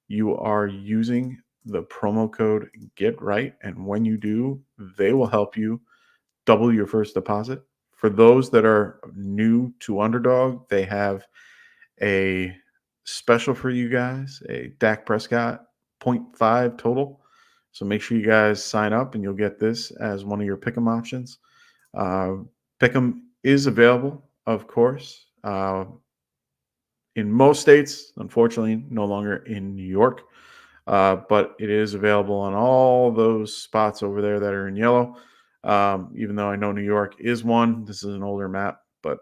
you are using the promo code GETRIGHT. And when you do, they will help you double your first deposit. For those that are new to Underdog, they have a special for you guys, a Dak Prescott 0.5 total. So make sure you guys sign up and you'll get this as one of your pick'em options. Pick'em is available, of course, in most states, unfortunately, no longer in New York. But it is available on all those spots over there that are in yellow. Even though I know New York is one. This is an older map, but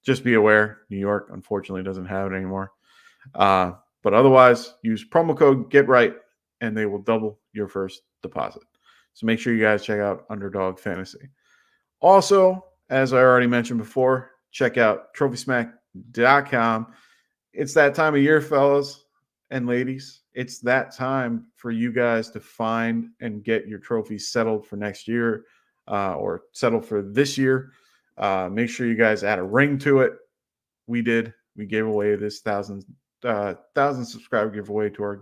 just be aware, New York, unfortunately, doesn't have it anymore. But otherwise, use promo code GETRIGHT, and they will double your first deposit. So make sure you guys check out Underdog Fantasy. Also, as I already mentioned before, check out TrophySmack.com. It's that time of year, fellas and ladies. It's that time for you guys to find and get your trophies settled for next year or settled for this year. Make sure you guys add a ring to it. We did. We gave away this 1,000 subscriber giveaway to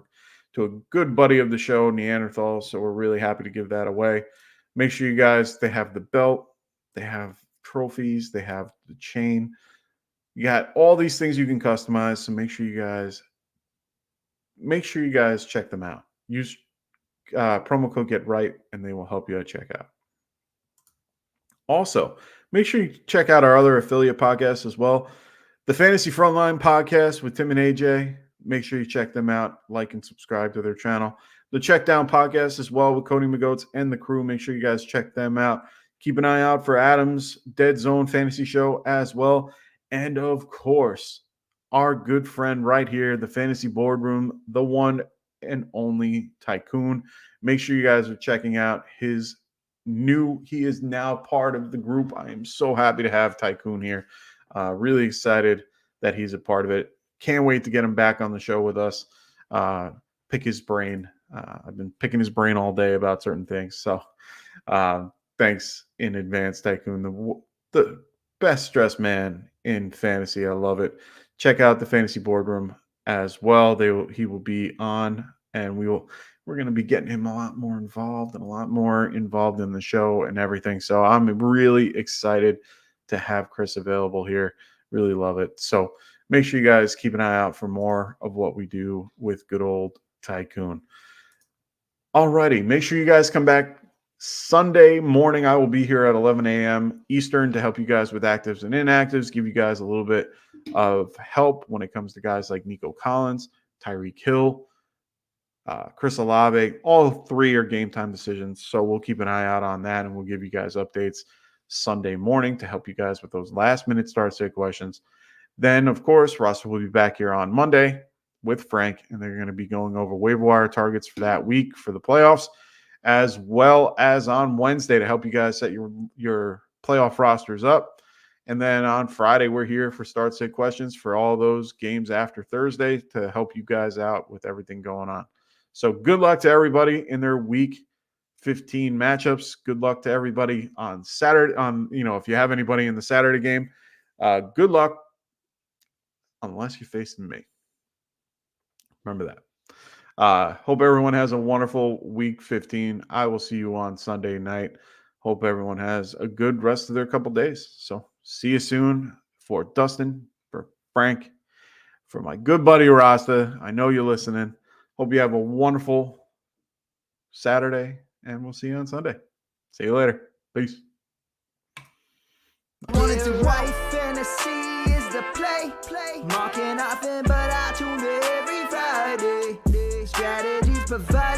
a good buddy of the show, Neanderthal. So we're really happy to give that away. Make sure you guys, they have the belt, they have trophies, they have the chain. You got all these things you can customize. So make sure you guys check them out. Use promo code GETRIGHT, and they will help you at checkout. Also, make sure you check out our other affiliate podcasts as well. The Fantasy Frontline podcast with Tim and AJ. Make sure you check them out, like and subscribe to their channel. The Check Down podcast as well with Cody McGoats and the crew. Make sure you guys check them out. Keep an eye out for Adam's Dead Zone Fantasy Show as well. And of course, our good friend right here, the Fantasy Boardroom, the one and only Tycoon. Make sure you guys are checking out his new. He is now part of the group. I am so happy to have Tycoon here. Really excited that he's a part of it. Can't wait to get him back on the show with us. Pick his brain. I've been picking his brain all day about certain things. So thanks in advance, Tycoon, the best dressed man in fantasy. I love it. Check out the Fantasy Boardroom as well. He will be on, and we're going to be getting him a lot more involved in the show and everything. So I'm really excited to have Chris available here. Really love it. So make sure you guys keep an eye out for more of what we do with good old Tycoon. Alrighty, make sure you guys come back Sunday morning. I will be here at 11 a.m. Eastern to help you guys with actives and inactives, give you guys a little bit of help when it comes to guys like Nico Collins, Tyreek Hill, Chris Olave. All three are game time decisions, so we'll keep an eye out on that, and we'll give you guys updates Sunday morning to help you guys with those last-minute start-sit questions. Then, of course, Roster will be back here on Monday with Frank, and they're going to be going over waiver wire targets for that week for the playoffs, as well as on Wednesday to help you guys set your playoff rosters up. And then on Friday, we're here for start-sit questions for all those games after Thursday to help you guys out with everything going on. So good luck to everybody in their week 15 matchups. Good luck to everybody on Saturday. If you have anybody in the Saturday game, good luck, unless you're facing me. Remember that. Hope everyone has a wonderful week 15. I will see you on Sunday night. Hope everyone has a good rest of their couple days. So see you soon. For Dustin, for Frank, for my good buddy Rasta. I know you're listening. Hope you have a wonderful Saturday, and we'll see you on Sunday. See you later. Peace. Wanted to write fantasy is the play. Marking often, but I tune in every Friday. Strategies provide.